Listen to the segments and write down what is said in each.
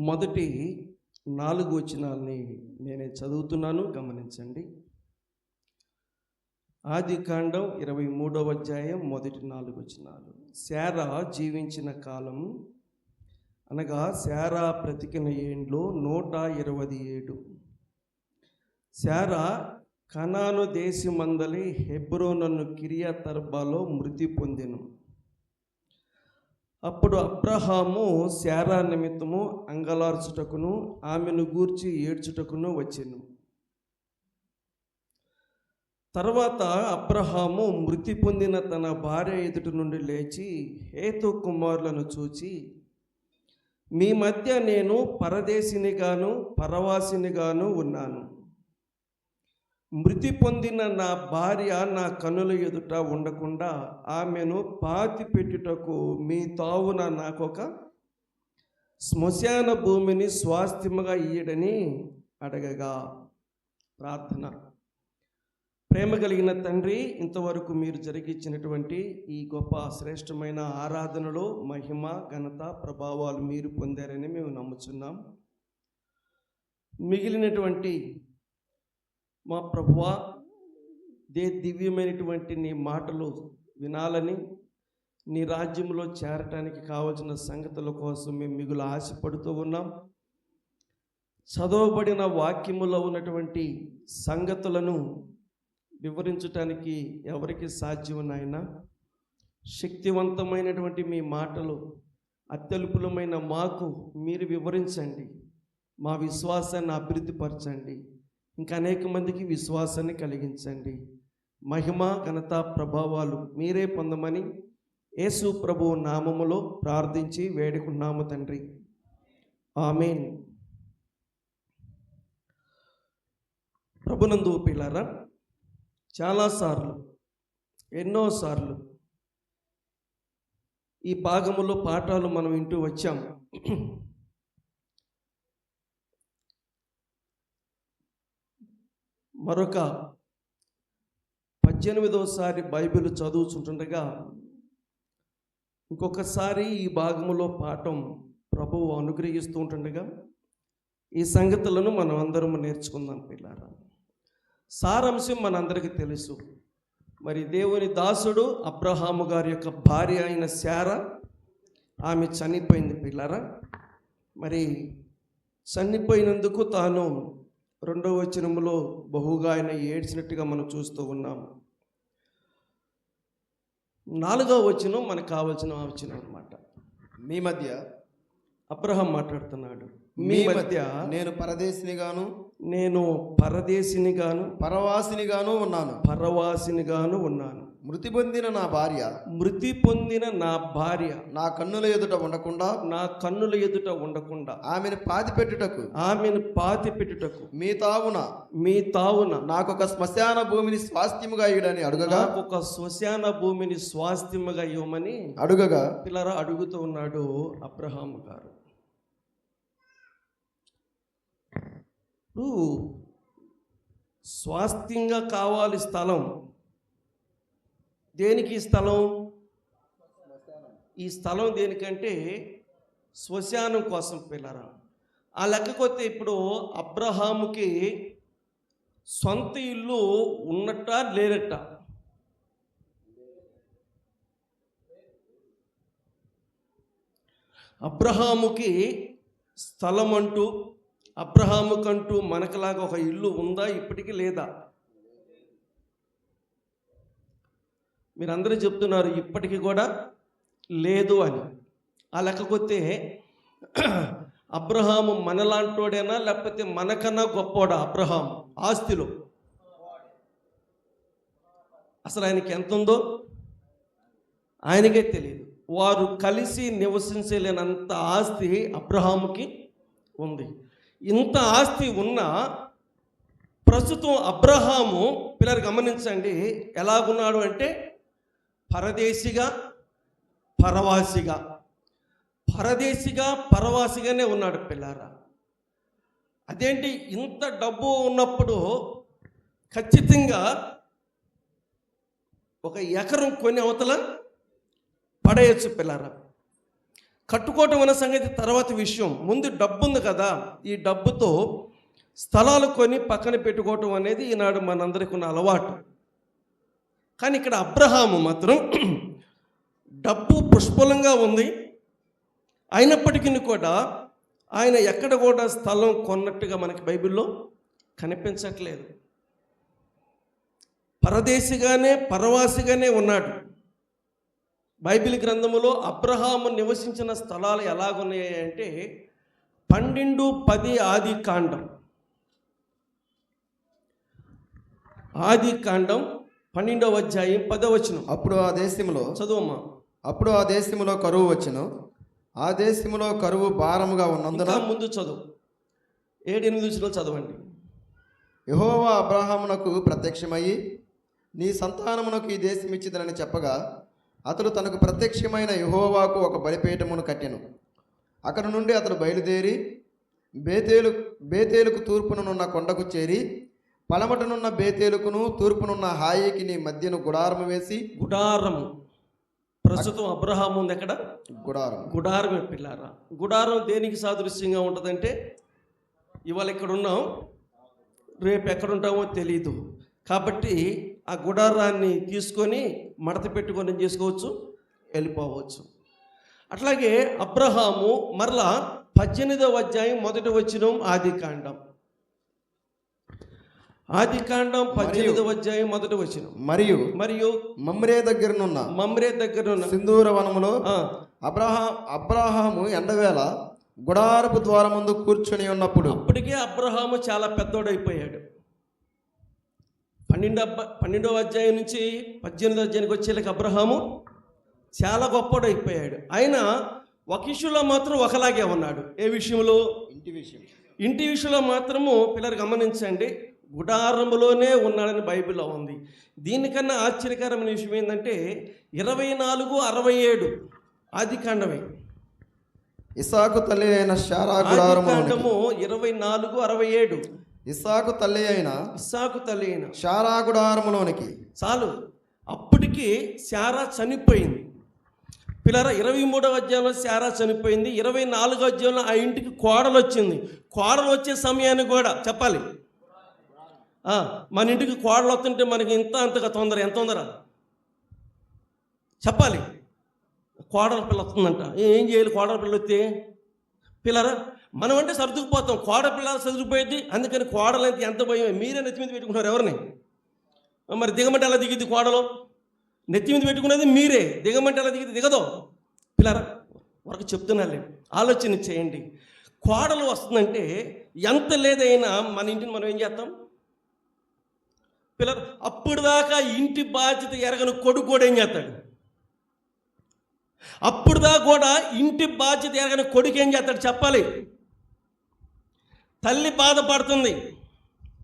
మొదటి 4 వచనాల్ని నేనే చదువుతున్నాను, గమనించండి. ఆదికాండం 23వ అధ్యాయం మొదటి 4 వచనాలు. శారా జీవించిన కాలం అనగా శారా బ్రతికిన ఏండ్లు 127. శారా కనాను దేశమందలి హెబ్రోనను కిరియతర్బాలో మృతి పొందెను. అప్పుడు అబ్రహాము శారా నిమిత్తము అంగలార్చుటకును ఆమెను గూర్చి ఏడ్చుటకును వచ్చెను. తర్వాత అబ్రహాము మృతి పొందిన తన భార్య ఎదుటి నుండి లేచి హేతు కుమారులను చూచి, మీ మధ్య నేను పరదేశినిగాను పరవాసినిగాను ఉన్నాను. మృతి పొందిన నా భార్య నా కన్నుల ఎదుట ఉండకుండా ఆమెను పాతి పెట్టుటకు మీ తావున నాకొక శ్మశాన భూమిని స్వాస్థ్యముగా ఇయ్యడని అడగగా. ప్రార్థన. ప్రేమ కలిగిన తండ్రి, ఇంతవరకు మీరు జరిగించినటువంటి ఈ గొప్ప శ్రేష్టమైన ఆరాధనలో మహిమ ఘనత ప్రభావాలు మీరు పొందారని మేము నమ్ముచున్నాం. మిగిలినటువంటి మా ప్రభువా, దివ్యమైనటువంటి నీ మాటలు వినాలని, నీ రాజ్యంలో చేరటానికి కావలసిన సంగతుల కోసం మేము మిగులు ఆశపడుతూ ఉన్నాం. చదవబడిన వాక్యములో ఉన్నటువంటి సంగతులను వివరించటానికి ఎవరికి సాధ్యం నాయనా? శక్తివంతమైనటువంటి మీ మాటలు అత్యల్పులమైన మాకు మీరు వివరించండి. మా విశ్వాసాన్ని అభివృద్ధిపరచండి. ఇంకా అనేక మందికి విశ్వాసాన్ని కలిగించండి. మహిమ ఘనత ప్రభావాలు మీరే పొందమని యేసు ప్రభువు నామములో ప్రార్థించి వేడుకున్నాము తండ్రి. ఆమేన్. ప్రభునందు పిల్లారా, చాలాసార్లు, ఎన్నోసార్లు ఈ భాగములో పాఠాలు మనం వింటూ వచ్చాం. మరొక 18వసారి బైబిల్ చదువుతుండగా ఇంకొకసారి ఈ భాగములో పాఠం ప్రభువు అనుగ్రహిస్తూ ఉంటుండగా ఈ సంగతులను మనం అందరం నేర్చుకుందాం పిల్లారా. సారాంశం మనందరికీ తెలుసు. మరి దేవుని దాసుడు అబ్రహాము గారి యొక్క భార్య అయిన శారా, ఆమె చనిపోయింది పిల్లారా. మరి చనిపోయినందుకు తాను 2వ వచనములో బహుగా ఆయన ఏడ్చినట్టుగా మనం చూస్తూ ఉన్నాము. 4వ వచనం మనకు కావాల్సిన వచనం అన్నమాట. మీ మధ్య అబ్రహాం మాట్లాడుతున్నాడు. మీ మధ్య నేను పరదేశినిగాను పరవాసినిగాను ఉన్నాను. మృతి పొందిన నా భార్య నా కన్నుల ఎదుట ఉండకుండా ఆమెను పాతి పెట్టుటకు మీ తావున నాకొక శ్మశాన భూమిని స్వాస్థ్యముగా ఇవ్వమని అడుగగా పిల్లరా అడుగుతూ ఉన్నాడు అబ్రహాము గారు. స్వాస్థ్యంగా కావాలి స్థలం. దేనికి స్థలం? ఈ స్థలం దేనికంటే శ్మశానం కోసం పిల్లరా. ఆ లెక్కకొస్తే ఇప్పుడు అబ్రహాముకి సొంత ఇల్లు ఉన్నట్ట లేనట్ట? అబ్రహాముకి స్థలం అంటూ, అబ్రహాముకంటూ మనకులాగా ఒక ఇల్లు ఉందా? ఇప్పటికీ లేదా? మీరందరూ చెప్తున్నారు ఇప్పటికీ కూడా లేదు అని. ఆ లెక్కకొస్తే అబ్రహాము మనలాంటోడేనా లేకపోతే మనకన్నా గొప్పోడా? అబ్రహాం ఆస్తిలో అసలు ఆయనకి ఎంత ఉందో ఆయనకే తెలియదు. వారు కలిసి నివసించలేనంత ఆస్తి అబ్రహాముకి ఉంది. ఇంత ఆస్తి ఉన్నా ప్రస్తుతం అబ్రహాము పిల్లలు గమనించండి ఎలాగున్నాడు అంటే పరదేశిగా పరవాసిగానే ఉన్నాడు పిల్లారా. అదేంటి? ఇంత డబ్బు ఉన్నప్పుడు ఖచ్చితంగా ఒక ఎకరం కొని అవతల పడేయచ్చు పిల్లారా. కట్టుకోవటం అనే సంగతి తర్వాత విషయం. ముందు డబ్బు ఉంది కదా, ఈ డబ్బుతో స్థలాలు కొని పక్కన పెట్టుకోవటం అనేది ఈనాడు మనందరికీ ఉన్న అలవాటు. కానీ ఇక్కడ అబ్రహాము మాత్రం డబ్బు పుష్కలంగా ఉంది, అయినప్పటికీ కూడా ఆయన ఎక్కడ కూడా స్థలం కొన్నట్టుగా మనకి బైబిల్లో కనిపించట్లేదు. పరదేశిగానే పరవాసిగానే ఉన్నాడు. బైబిల్ గ్రంథములో అబ్రహాము నివసించిన స్థలాలు ఎలాగున్నాయి అంటే 12:10 ఆదికాండం 12వ అధ్యాయం 10వ వచనం. అప్పుడు ఆ దేశంలో చదువమ్మా. అప్పుడు ఆ దేశంలో కరువు వచ్చెను. ఆ దేశంలో కరువు భారముగా ఉన్నందున ముందు చదువు 7-8 వచనాలు చదవండి. యెహోవా అబ్రహామునకు ప్రత్యక్షమయ్యి నీ సంతానమునకు ఈ దేశం ఇచ్చిదనని చెప్పగా అతడు తనకు ప్రత్యక్షమైన యెహోవాకు ఒక బలిపీఠమును కట్టెను. అక్కడ నుండి అతడు బయలుదేరి బేతేలుకు తూర్పునున్న కొండకు చేరి పడమటనున్న బేతేలుకును తూర్పునున్న హాయికి మధ్యను గుడారము వేసి గుడారము ప్రస్తుతం అబ్రహాము ఉంది ఎక్కడ? గుడారమే పిల్లారా. గుడారం దేనికి సాదృశ్యంగా ఉంటుందంటే ఇవాళ ఇక్కడ ఉన్నాం, రేపు ఎక్కడుంటామో తెలీదు. కాబట్టి ఆ గుడారాన్ని తీసుకొని మడత పెట్టుకొని చేసుకోవచ్చు, వెళ్ళిపోవచ్చు. అట్లాగే అబ్రహాము మరలా 18వ అధ్యాయం 1వ వచనం ఆదికాండం 18వ అధ్యాయం 1వ వచనం. మరియు మమ్రే దగ్గరనున్న సింధూర వనములో అబ్రహాము ఎండవేళ గుడారపు ద్వారమందు కూర్చొని ఉన్నప్పుడు, అప్పటికే అబ్రహాము చాలా పెద్దోడైపోయాడు. 12వ అధ్యాయం నుంచి 18వ అధ్యాయానికి వచ్చేళ్ళకి అబ్రహాము చాలా గొప్పడైపోయాడు. ఆయన ఒక విషయంలో మాత్రం ఒకలాగే ఉన్నాడు. ఏ విషయంలో? ఇంటి విషయంలో మాత్రము పిల్లలు గమనించండి, గుడారములోనే ఉన్నాడని బైబిల్లో ఉంది. దీనికన్నా ఆశ్చర్యకరమైన విషయం ఏంటంటే 24:67 ఆదికాండమే. ఇస్సాకు తల్లి అయిన శారా గుడారములోనికి 24:67 ఇస్సాకు తల్లి అయిన శారా గుడారములోనికి. చాలు, అప్పటికి శారా చనిపోయింది. పిల్లరా 23వ అధ్యాయంలో శారా చనిపోయింది. 24వ అధ్యాయంలో ఆ ఇంటికి కోడలు వచ్చింది. కోడలు వచ్చే సమయాన్ని కూడా చెప్పాలి. మన ఇంటికి కోడలు వస్తుంటే మనకి అంతగా తొందర, ఎంత తొందర చెప్పాలి. కోడల పిల్ల వస్తుందంట, ఏం చేయాలి? కోడల పిల్ల వస్తే పిల్లరా మనం అంటే సర్దుకుపోతాం, కోడ పిల్ల సర్దుకుపోయేది. అందుకని కోడలు అయితే ఎంత భయం. మీరే నెత్తి మీద పెట్టుకుంటారు ఎవరిని? మరి దిగమంటే ఎలా దిగిద్ది కోడలు? నెత్తి మీద పెట్టుకునేది మీరే, దిగమంటే ఎలా దిగదో. పిల్లరా వరకు చెప్తున్నాలే, ఆలోచన చేయండి. కోడలు వస్తుందంటే ఎంత లేదైనా మన ఇంటిని మనం ఏం చేస్తాం పిల్లలు? అప్పుడు దాకా ఇంటి బాధ్యత ఎరగని కొడుకు కూడా ఏం చేస్తాడు? అప్పుడు దాకా కూడా ఇంటి బాధ్యత ఎరగని కొడుకు ఏం చేస్తాడు చెప్పాలి? తల్లి బాధపడుతుంది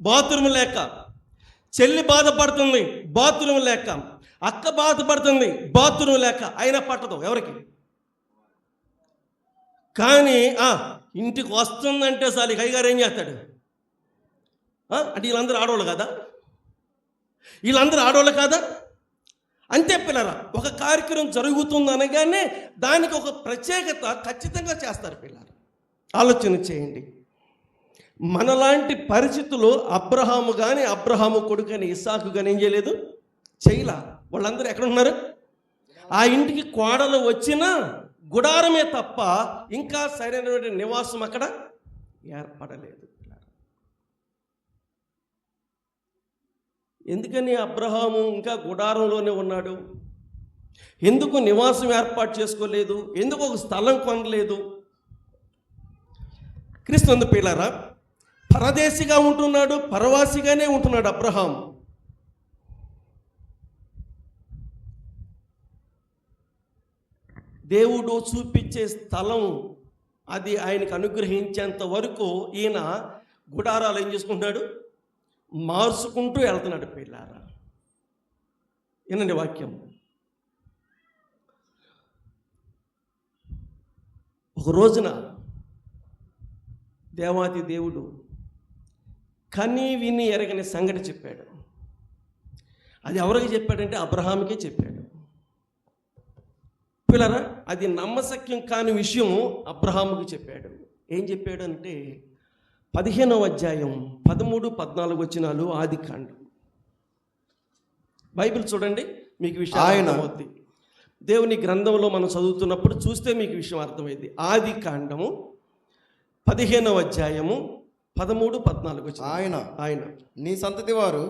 బాత్రూమ్ లేక, చెల్లి బాధపడుతుంది బాత్రూమ్ లేక, అక్క బాధపడుతుంది బాత్రూమ్ లేక, అయినా పట్టదు ఎవరికి. కానీ ఇంటికి వస్తుందంటే చాలు కైగారు ఏం చేస్తాడు? అంటే వీళ్ళందరూ ఆడవాళ్ళు కదా? వీళ్ళందరూ ఆడవాళ్ళు కాదా? అంతే పిల్లరా, ఒక కార్యక్రమం జరుగుతుంది అనగానే దానికి ఒక ప్రత్యేకత ఖచ్చితంగా చేస్తారు పిల్లలు. ఆలోచన చేయండి. మనలాంటి పరిస్థితులు అబ్రహాము కానీ అబ్రహాము కొడుకు కానీ ఇస్సాకు కానీ ఏం చేయలేదు, చేయలా. వాళ్ళందరూ ఎక్కడ ఉన్నారు? ఆ ఇంటికి కోడలు వచ్చినా గుడారమే తప్ప ఇంకా సరైనటువంటి నివాసం అక్కడ ఏర్పడలేదు. ఎందుకని అబ్రహాము ఇంకా గుడారంలోనే ఉన్నాడు? ఎందుకు నివాసం ఏర్పాటు చేసుకోలేదు? ఎందుకు ఒక స్థలం కొనలేదు? క్రీస్తు పిల్లరా, పరదేశిగా ఉంటున్నాడు, పరవాసిగానే ఉంటున్నాడు అబ్రహాం. దేవుడు చూపించే స్థలం అది ఆయనకు అనుగ్రహించేంత వరకు ఈయన గుడారాలు ఏం చేసుకుంటున్నాడు? మార్చుకుంటూ వెళ్తున్నాడు పిల్లారా. వినండి వాక్యం. ఒక రోజున దేవాది దేవుడు కని విని ఎరగని సంగతి చెప్పాడు. అది ఎవరికి చెప్పాడంటే అబ్రహాముకే చెప్పాడు. పిల్లరా, అది నమ్మశక్యం కాని విషయం అబ్రహాముకు చెప్పాడు. ఏం చెప్పాడు అంటే 15వ అధ్యాయం 13, 14 వచనాలు ఆదికాండం. బైబిల్ చూడండి, మీకు విషయం అర్థమవుద్ది. దేవుని గ్రంథంలో మనం చదువుతున్నప్పుడు చూస్తే మీకు విషయం అర్థమైంది. ఆదికాండము 15వ అధ్యాయము 13, 14 వచనాలు. ఆయన నీ సంతతి వారు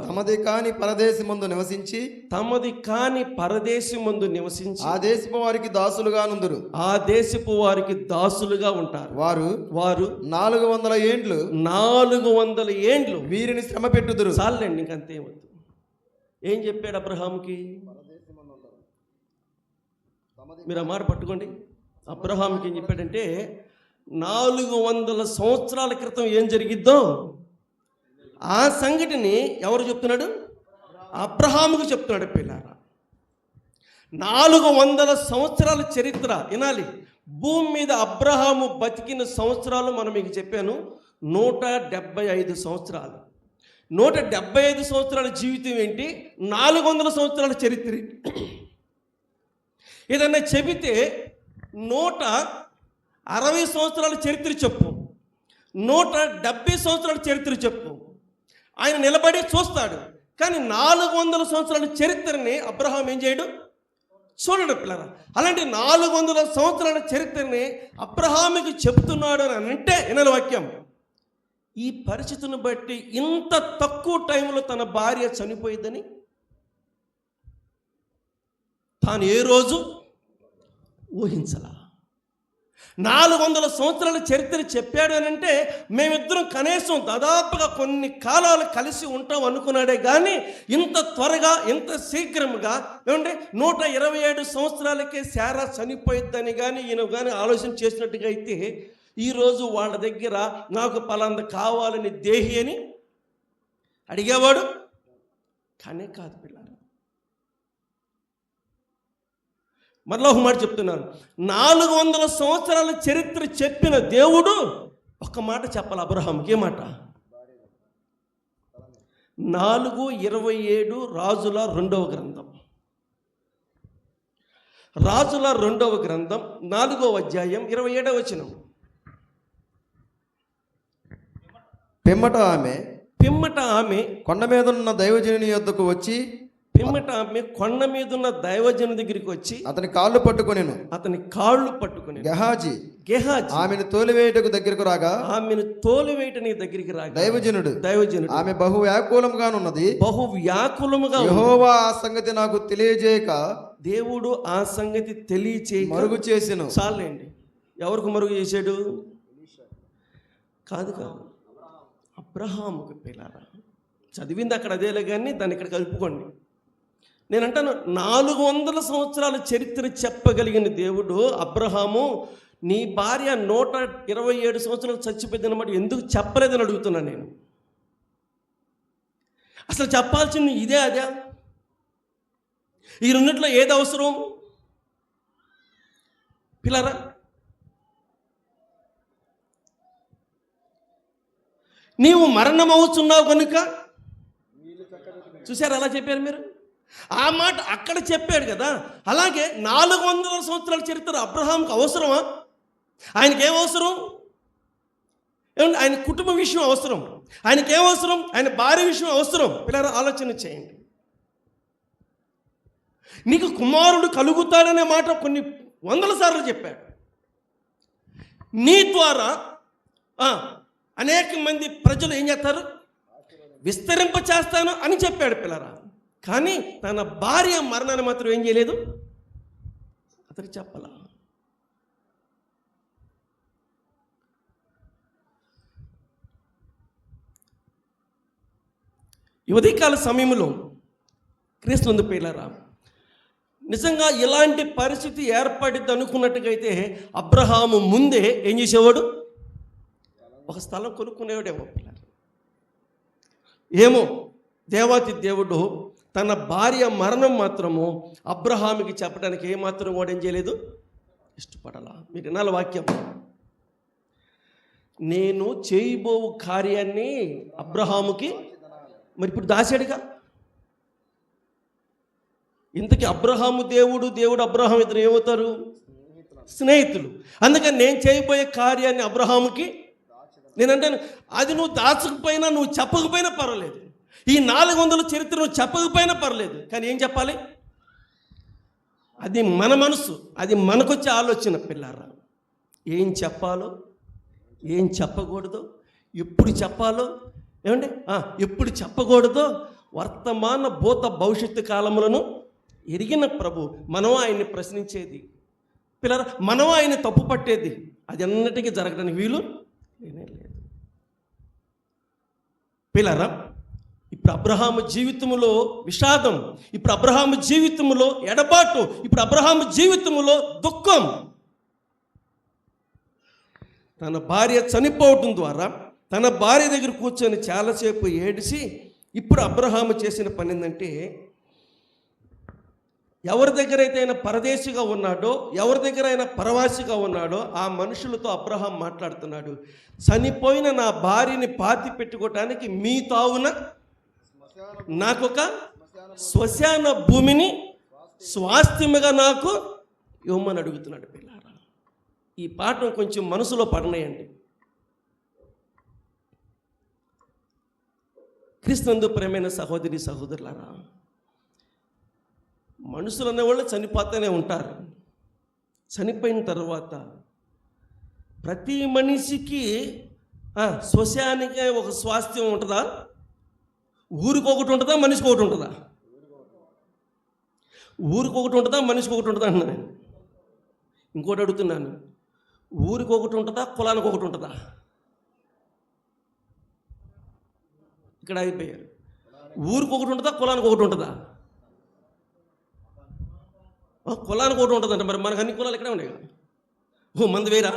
తమది కాని పరదేశమందు నివసించి ఆ దేశపు వారికి దాసులుగా నుందురు. ఆ దేశపు వారికి దాసులుగా ఉంటారు. వారు 400 ఏండ్లు వీరిని శ్రమ పెట్టుదురు. చాలండి, ఇంకంతేమవుతుంది. ఏం చెప్పాడు అబ్రహాముకి? మీరు ఆ మాట పట్టుకోండి. అబ్రహాంకి ఏం చెప్పాడంటే 400 సంవత్సరాల క్రితం ఏం జరిగిద్దో ఆ సంఘటనని ఎవరు చెప్తున్నాడు? అబ్రహాముకు చెప్తున్నాడు. పిల్లారా, 400 సంవత్సరాల చరిత్ర వినాలి. భూమి మీద అబ్రహాము బతికిన సంవత్సరాలు మనం మీకు చెప్పాను, 175 సంవత్సరాలు. 175 సంవత్సరాల జీవితం ఏంటి? 400 సంవత్సరాల చరిత్ర. ఏదన్నా చెబితే 160 సంవత్సరాల చరిత్ర చెప్పు, 170 సంవత్సరాల చరిత్ర చెప్పు. ఆయన నిలబడి చూస్తాడు. కానీ 400 సంవత్సరాల చరిత్రని అబ్రహాం ఏం చేయడు? చూడడు. పిల్లరా, అలాంటి 400 సంవత్సరాల చరిత్రని అబ్రహాముకి చెప్తున్నాడు అని అంటే వినాలి వాక్యం. ఈ పరిస్థితిని బట్టి ఇంత తక్కువ టైంలో తన భార్య చనిపోయిందని తాను ఏ రోజు ఊహించలా. 400 సంవత్సరాల చరిత్ర చెప్పాడు అని అంటే మేమిద్దరం కనీసం దాదాపుగా కొన్ని కాలాలు కలిసి ఉంటాం అనుకున్నాడే కానీ ఇంత త్వరగా, ఇంత శీఘ్రంగా ఏమంటే 127 సంవత్సరాలకే శారా చనిపోయిద్దని కానీ ఈయన కానీ ఆలోచన చేసినట్టుగా అయితే ఈరోజు వాళ్ళ దగ్గర నాకు పలాంద కావాలని దేహి అని అడిగేవాడు కానీ కాదు. పిల్లలు, మరలా ఒక మాట చెప్తున్నాను. 400 సంవత్సరాల చరిత్ర చెప్పిన దేవుడు ఒక మాట చెప్పాలి అబ్రహాంకి. ఏ మాట? 4:27 రాజుల 2వ గ్రంథం. రాజుల 2వ గ్రంథం 4వ అధ్యాయం 27వ వచనం. పిమ్మట ఆమె కొండ మీద ఉన్న దైవజనుని యొద్దకు వచ్చి కొండ మీద ఉన్న దైవజను దగ్గరికి వచ్చి అతని కాళ్ళు పట్టుకొనెను. గెహాజీ ఆమెను తోలివేయటకు దగ్గరకు రాగా దైవజనుడు ఆమె బహు వ్యాకులముగానున్నది. యెహోవా ఆ సంగతి నాకు తెలియజేయక దేవుడు ఆ సంగతి తెలియచేయక మరుగు చేసెను. చాలండి. ఎవరికి మరుగు చేశాడు? కాదు అబ్రహాముకు. పిల్లారా, చదివింది అక్కడ అదేలే కానీ దాన్ని ఇక్కడ కలుపుకోండి. నేను అంటాను, 400 సంవత్సరాల చరిత్ర చెప్పగలిగిన దేవుడు అబ్రహాము నీ భార్య 127 సంవత్సరాలు చచ్చిపోయింది అన్నమాట ఎందుకు చెప్పలేదని అడుగుతున్నాను నేను. అసలు చెప్పాల్సింది ఇదే అదే? ఈ రెండిట్లో ఏది అవసరం? పిల్లరా, నీవు మరణమవుతున్నావు కనుక చూశారు అలా చెప్పారు మీరు. ఆ మాట అక్కడ చెప్పాడు కదా. అలాగే 400 సంవత్సరాల చరిత్ర అబ్రహాంకి అవసరమా? ఆయనకి ఏం అవసరం? ఏమంటే ఆయన కుటుంబ విషయం అవసరం, ఆయనకి ఏం అవసరం? ఆయన భార్య విషయం అవసరం. పిల్లలు ఆలోచన చేయండి. నీకు కుమారుడు కలుగుతాడనే మాట కొన్ని 100 సార్లు చెప్పాడు. నీ ద్వారా అనేక మంది ప్రజలు ఏం చేస్తారు? విస్తరింప చేస్తాను అని చెప్పాడు. పిల్లరా, కానీ తన భార్య మరణాన్ని మాత్రం ఏం చేయలేదు, అతనికి చెప్పలా. ఈ ఉదయకాల సమయంలో క్రీస్తునందు పిల్లరా, నిజంగా ఇలాంటి పరిస్థితి ఏర్పడిద్ది అనుకున్నట్టుగా అయితే అబ్రహాము ముందే ఏం చేసేవాడు? ఒక స్థలం కొనుక్కునేవాడేమో. ఏమో దేవాతి దేవుడు తన భార్య మరణం మాత్రము అబ్రహాముకి చెప్పడానికి ఏమాత్రం కూడా ఏం చేయలేదు, ఇష్టపడాల. మీరు వినాలి వాక్యం. నేను చేయబో కార్యాన్ని అబ్రహాముకి మరి ఇప్పుడు దాసాడుగా. ఇంతకీ అబ్రహాము దేవుడు అబ్రహాం ఇద్దరు ఏమవుతారు? స్నేహితులు. అందుకని నేను చేయబోయే కార్యాన్ని అబ్రహాముకి నేనంటాను, అది నువ్వు దాచకపోయినా, నువ్వు చెప్పకపోయినా పర్వాలేదు. ఈ 400 చరిత్ర నువ్వు చెప్పకపోయినా పర్లేదు, కానీ ఏం చెప్పాలి? అది మన మనసు, అది మనకొచ్చే ఆలోచన. పిల్లారా, ఏం చెప్పాలో, ఏం చెప్పకూడదో, ఎప్పుడు చెప్పాలో, ఏమండి ఎప్పుడు చెప్పకూడదో వర్తమాన భూత భవిష్యత్తు కాలములను ఎరిగిన ప్రభు. మనం ఆయన్ని ప్రశ్నించేది పిల్లరా, మనం ఆయన్ని తప్పు పట్టేది, అది అన్నిటికీ జరగడానికి వీలు లేనే లేదు. పిల్లరా, ఇప్పుడు అబ్రహాము జీవితంలో విషాదం, ఇప్పుడు అబ్రహాము జీవితంలో ఎడబాటు, ఇప్పుడు అబ్రహాము జీవితంలో దుఃఖం. తన భార్య చనిపోవటం ద్వారా తన భార్య దగ్గర కూర్చొని చాలాసేపు ఏడిసి, ఇప్పుడు అబ్రహాము చేసిన పని ఏంటంటే, ఎవరి దగ్గర అయితే ఆయన పరదేశిగా ఉన్నాడో, ఎవరి దగ్గర ఆయన పరవాసిగా ఉన్నాడో ఆ మనుషులతో అబ్రహాం మాట్లాడుతున్నాడు. చనిపోయిన నా భార్యని పాతి పెట్టుకోవటానికి మీ తావున నాకొక శ్మశాన భూమిని స్వాస్థ్యముగా నాకు ఇవ్వమని అడుగుతున్నాడు. పిల్లారా, ఈ పాఠం కొంచెం మనసులో పడనేయండి. క్రీస్తునందు ప్రేమైన సహోదరి సహోదరులారా, మనుషులు అనేవాళ్ళు చనిపోతూనే ఉంటారు. చనిపోయిన తర్వాత ప్రతి మనిషికి శ్మశానికి ఒక స్వాస్థ్యం ఉంటుందా? ఊరికి ఒకటి ఉంటుందా? మనిషికి ఒకటి ఉంటుందా? ఊరికి ఒకటి ఉంటుందా? మనిషికి ఒకటి ఉంటుందా అన్నా నేను. ఇంకోటి అడుగుతున్నాను, ఊరికి ఒకటి ఉంటుందా? కులానికి ఒకటి ఉంటుందా? ఇక్కడ అయిపోయారు. ఊరికి ఒకటి ఉంటుందా? కులానికి ఒకటి ఉంటుందా? కులానికి ఒకటి ఉంటుందంట. మరి మనకు అన్ని కులాలు ఇక్కడే ఉన్నాయి కదా. మంది వేరా?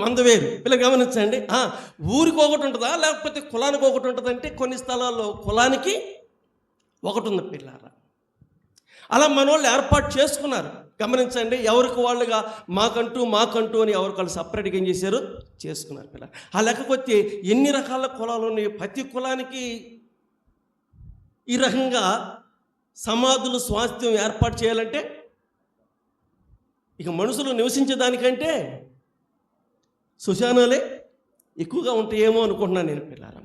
మంది వేరు. పిల్లలు గమనించండి, ఊరికి ఒకటి ఉంటుందా లేకపోతే కులానికి ఒకటి ఉంటుందంటే కొన్ని స్థలాల్లో కులానికి ఒకటి ఉంది. పిల్లారా, అలా మన వాళ్ళు ఏర్పాటు చేసుకున్నారు. గమనించండి, ఎవరికి వాళ్ళుగా మాకంటూ అని ఎవరికి వాళ్ళు సపరేట్గా ఏం చేశారు? చేసుకున్నారు. పిల్లలు, ఆ లెక్కకొచ్చి ఎన్ని రకాల కులాలు ఉన్నాయి. ప్రతి కులానికి ఈ రకంగా సమాధులు స్వాస్థ్యం ఏర్పాటు చేయాలంటే ఇక మనుషులు నివసించేదానికంటే శ్మశానాలే ఎక్కువగా ఉంటాయేమో అనుకుంటున్నాను నేను. పిల్లారా,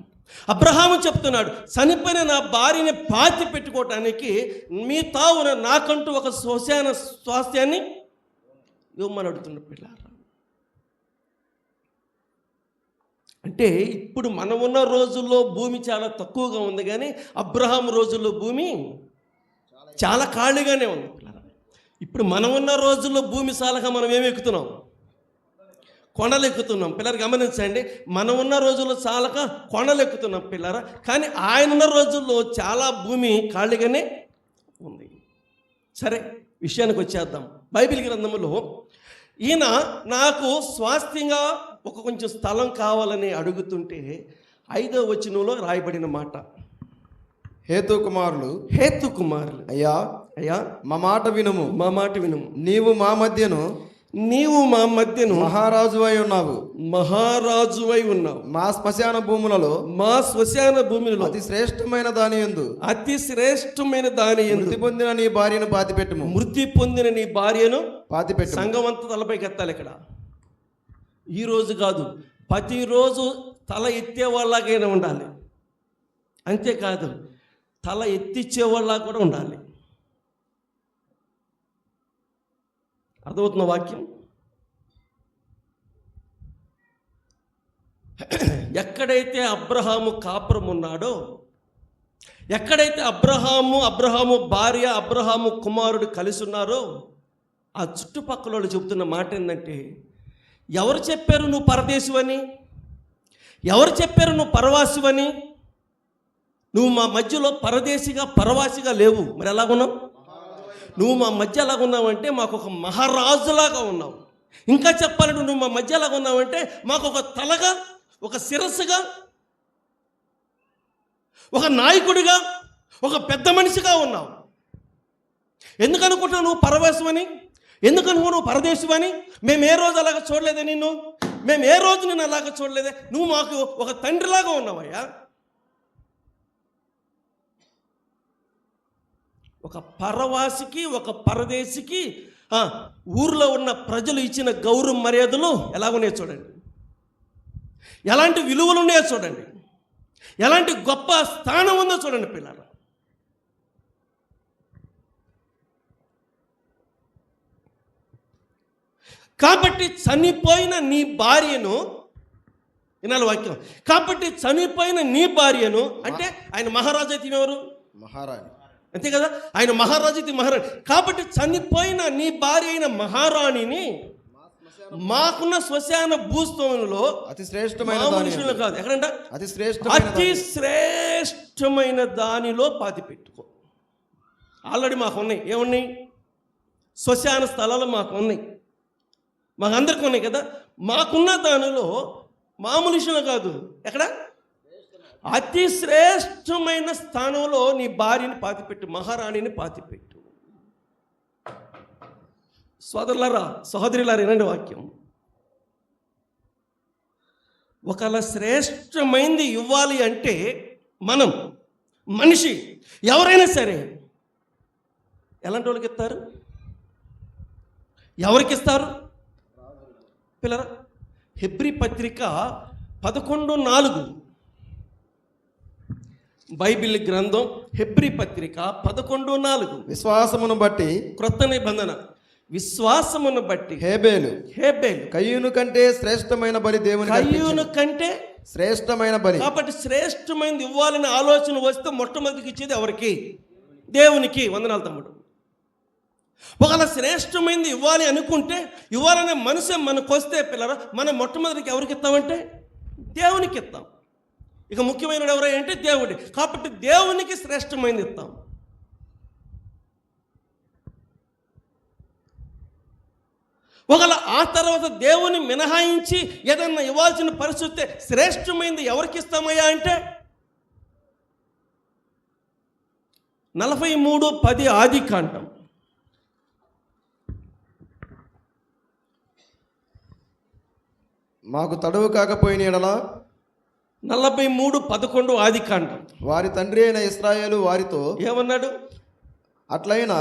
అబ్రహాము చెప్తున్నాడు, చనిపోయిన నా భార్యని పాతి పెట్టుకోవటానికి మీ తావున నాకంటూ ఒక శ్మశాన స్వాస్థ్యాన్ని ఇవ్వమని అడుగుతున్నాడు. పిల్లారా, అంటే ఇప్పుడు మనం ఉన్న రోజుల్లో భూమి చాలా తక్కువగా ఉంది, కానీ అబ్రహాము రోజుల్లో భూమి చాలా ఖాళీగానే ఉంది. పిల్లరా, ఇప్పుడు మనం ఉన్న రోజుల్లో భూమి సాలగా మనం ఏమి ఎక్కుతున్నాం? కొండలు ఎక్కుతున్నాం. పిల్లలు గమనించండి, మనం ఉన్న రోజుల్లో చాలక కొండలు ఎక్కుతున్నాం. పిల్లరా, కానీ ఆయన ఉన్న రోజుల్లో చాలా భూమి ఖాళీగానే ఉంది. సరే, విషయానికి వచ్చేద్దాం. బైబిల్ గ్రంథంలో ఈయన నాకు స్వాస్థ్యంగా ఒక కొంచెం స్థలం కావాలని అడుగుతుంటే 5వ వచనంలో రాయబడిన మాట, హేతు కుమారులు అయ్యా మా మాట వినుము, నీవు మా మధ్యను మహారాజువై ఉన్నావు, మా శ్మశాన భూములలో అతి శ్రేష్టమైన దాని యందు మృతి పొందిన నీ భార్యను పాతిపెట్టు. సంఘం అంతా తలపైకి ఎత్తాలి. ఇక్కడ ఈరోజు కాదు, ప్రతిరోజు తల ఎత్తేవాళ్ళకైనా ఉండాలి. అంతేకాదు, తల ఎత్తిచ్చేవాళ్ళ కూడా ఉండాలి. అర్థమవుతున్న వాక్యం? ఎక్కడైతే అబ్రహాము కాపురం ఉన్నాడో, ఎక్కడైతే అబ్రహాము భార్య, అబ్రహాము కుమారుడు కలిసి ఉన్నారో, ఆ చుట్టుపక్కల వాళ్ళు చెబుతున్న మాట ఏంటంటే, ఎవరు చెప్పారు నువ్వు పరదేశివని? ఎవరు చెప్పారు నువ్వు పరవాసివని? నువ్వు మా మధ్యలో పరవాసిగా లేవు. మరి ఎలాగున్నావు? నువ్వు మా మధ్య ఎలాగున్నావంటే మాకు ఒక మహారాజులాగా ఉన్నావు. ఇంకా చెప్పాలంటే నువ్వు మా మధ్య ఎలాగా ఉన్నావంటే మాకు ఒక తలగా, ఒక శిరస్సుగా, ఒక నాయకుడిగా, ఒక పెద్ద మనిషిగా ఉన్నావు. ఎందుకనుకుంటున్నావు నువ్వు పరవాసమని? ఎందుకనుకో నువ్వు పరదేశమని? మేము ఏ రోజు అలాగా చూడలేదే నిన్ను, మేము ఏ రోజు నిన్ను అలాగా చూడలేదే. నువ్వు మాకు ఒక తండ్రిలాగా ఉన్నావయ్యా. ఒక పరవాసికి, ఒక పరదేశికి ఊర్లో ఉన్న ప్రజలు ఇచ్చిన గౌరవ మర్యాదలు ఎలాగున్నాయో చూడండి, ఎలాంటి విలువలు ఉన్నాయో చూడండి, ఎలాంటి గొప్ప స్థానం ఉందో చూడండి పిల్లలు. కాబట్టి చనిపోయిన నీ భార్యను, వినాలి వాక్యం, కాబట్టి చనిపోయిన నీ భార్యను, అంటే ఆయన మహారాజు అయితే ఎవరు? మహారాణి, అంతే కదా, ఆయన మహారాజు అయితే మహారాణి. కాబట్టి చనిపోయిన నీ భార్య అయిన మహారాణిని మాకున్న శ్మశాన భూస్థలంలో అతి శ్రేష్టమైన మనుషులు కాదు, ఎక్కడంట అతి శ్రేష్టమైన దానిలో పాతి పెట్టుకో. ఆల్రెడీ మాకు ఉన్నాయి, ఏమున్నాయి? శ్మశాన స్థలాలు మాకు ఉన్నాయి, మాకు అందరికీ ఉన్నాయి కదా. మాకున్న దానిలో మామూలు విషయం కాదు, ఎక్కడ అతి శ్రేష్టమైన స్థానంలో నీ భార్యని పాతిపెట్టు, మహారాణిని పాతిపెట్టు. సోదరులారా, సహోదరులారా, వినండి వాక్యం. ఒకవేళ శ్రేష్టమైంది ఇవ్వాలి అంటే మనం, మనిషి ఎవరైనా సరే ఎలాంటి వాళ్ళకి ఇస్తారు? ఎవరికి ఇస్తారు పిల్లరా? హెబ్రీ పత్రిక 11:4, బైబిల్ గ్రంథం హెబ్రీ పత్రిక 11:4. విశ్వాసమును బట్టి, క్రొత్త నిబంధన, విశ్వాసమును బట్టి హేబేలు కయ్యూను కంటే శ్రేష్టమైన బలి దేవునికి కయ్యూను కంటే శ్రేష్టమైన బలి. కాబట్టి శ్రేష్టమైనది ఇవ్వాలని ఆలోచన వస్తే మొట్టమొదటికి ఇచ్చేది ఎవరికి? దేవునికి. వందనాలు తమ్ముడు. ఒకవేళ శ్రేష్టమైనది ఇవ్వాలి అనుకుంటే, ఇవ్వాలనే మనసే మనకు వస్తే పిల్లరా, మనం మొట్టమొదటికి ఎవరికి ఇస్తామంటే దేవునికి ఇస్తాం. ఇక ముఖ్యమైన ఎవరంటే దేవుడి. కాబట్టి దేవునికి శ్రేష్టమైనది ఇస్తాం. ఒకవేళ ఆ తర్వాత దేవుని మినహాయించి ఏదన్నా ఇవ్వాల్సిన పరిస్థితి శ్రేష్టమైనది ఎవరికి ఇస్తామయ్యా అంటే 43:10 ఆదికాండం. మాకు తడువు కాకపోయిన ఎడల 43:11 ఆదికాండం. వారి తండ్రి అయిన ఇశ్రాయేలు వారితో ఏమన్నాడు? అట్లయినా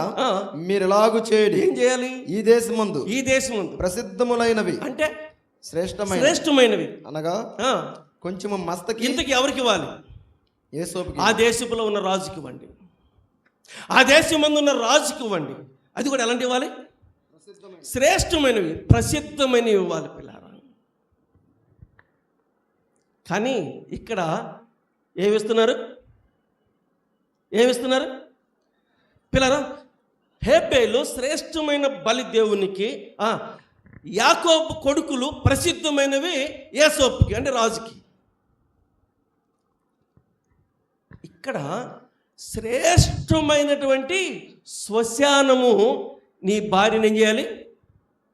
మీరు ఎలాగు చేయండి. ఏం చేయాలి? ఈ దేశమందు ప్రసిద్ధములైనవి, అంటే శ్రేష్టమైనవి అనగా కొంచెం మస్తకి. ఇంతకి ఎవరికి ఇవ్వాలి? యేసోపుకి. ఆ దేశంలో ఉన్న రాజుకి ఇవ్వండి, ఆ దేశమందు ఉన్న రాజుకి ఇవ్వండి. అది కూడా ఎలాంటి ఇవ్వాలి? శ్రేష్టమైనవి, ప్రసిద్ధమైనవి ఇవ్వాలి పిల్లారా. కానీ ఇక్కడ ఏమిస్తున్నారు పిల్లరా? హేబేలు శ్రేష్టమైన బలి దేవునికి, యాకోబు కొడుకులు ప్రసిద్ధమైనవి యేసోపుకి, అంటే రాజుకి. ఇక్కడ శ్రేష్టమైనటువంటి శ్మశానము నీ భార్యను ఏం చేయాలి?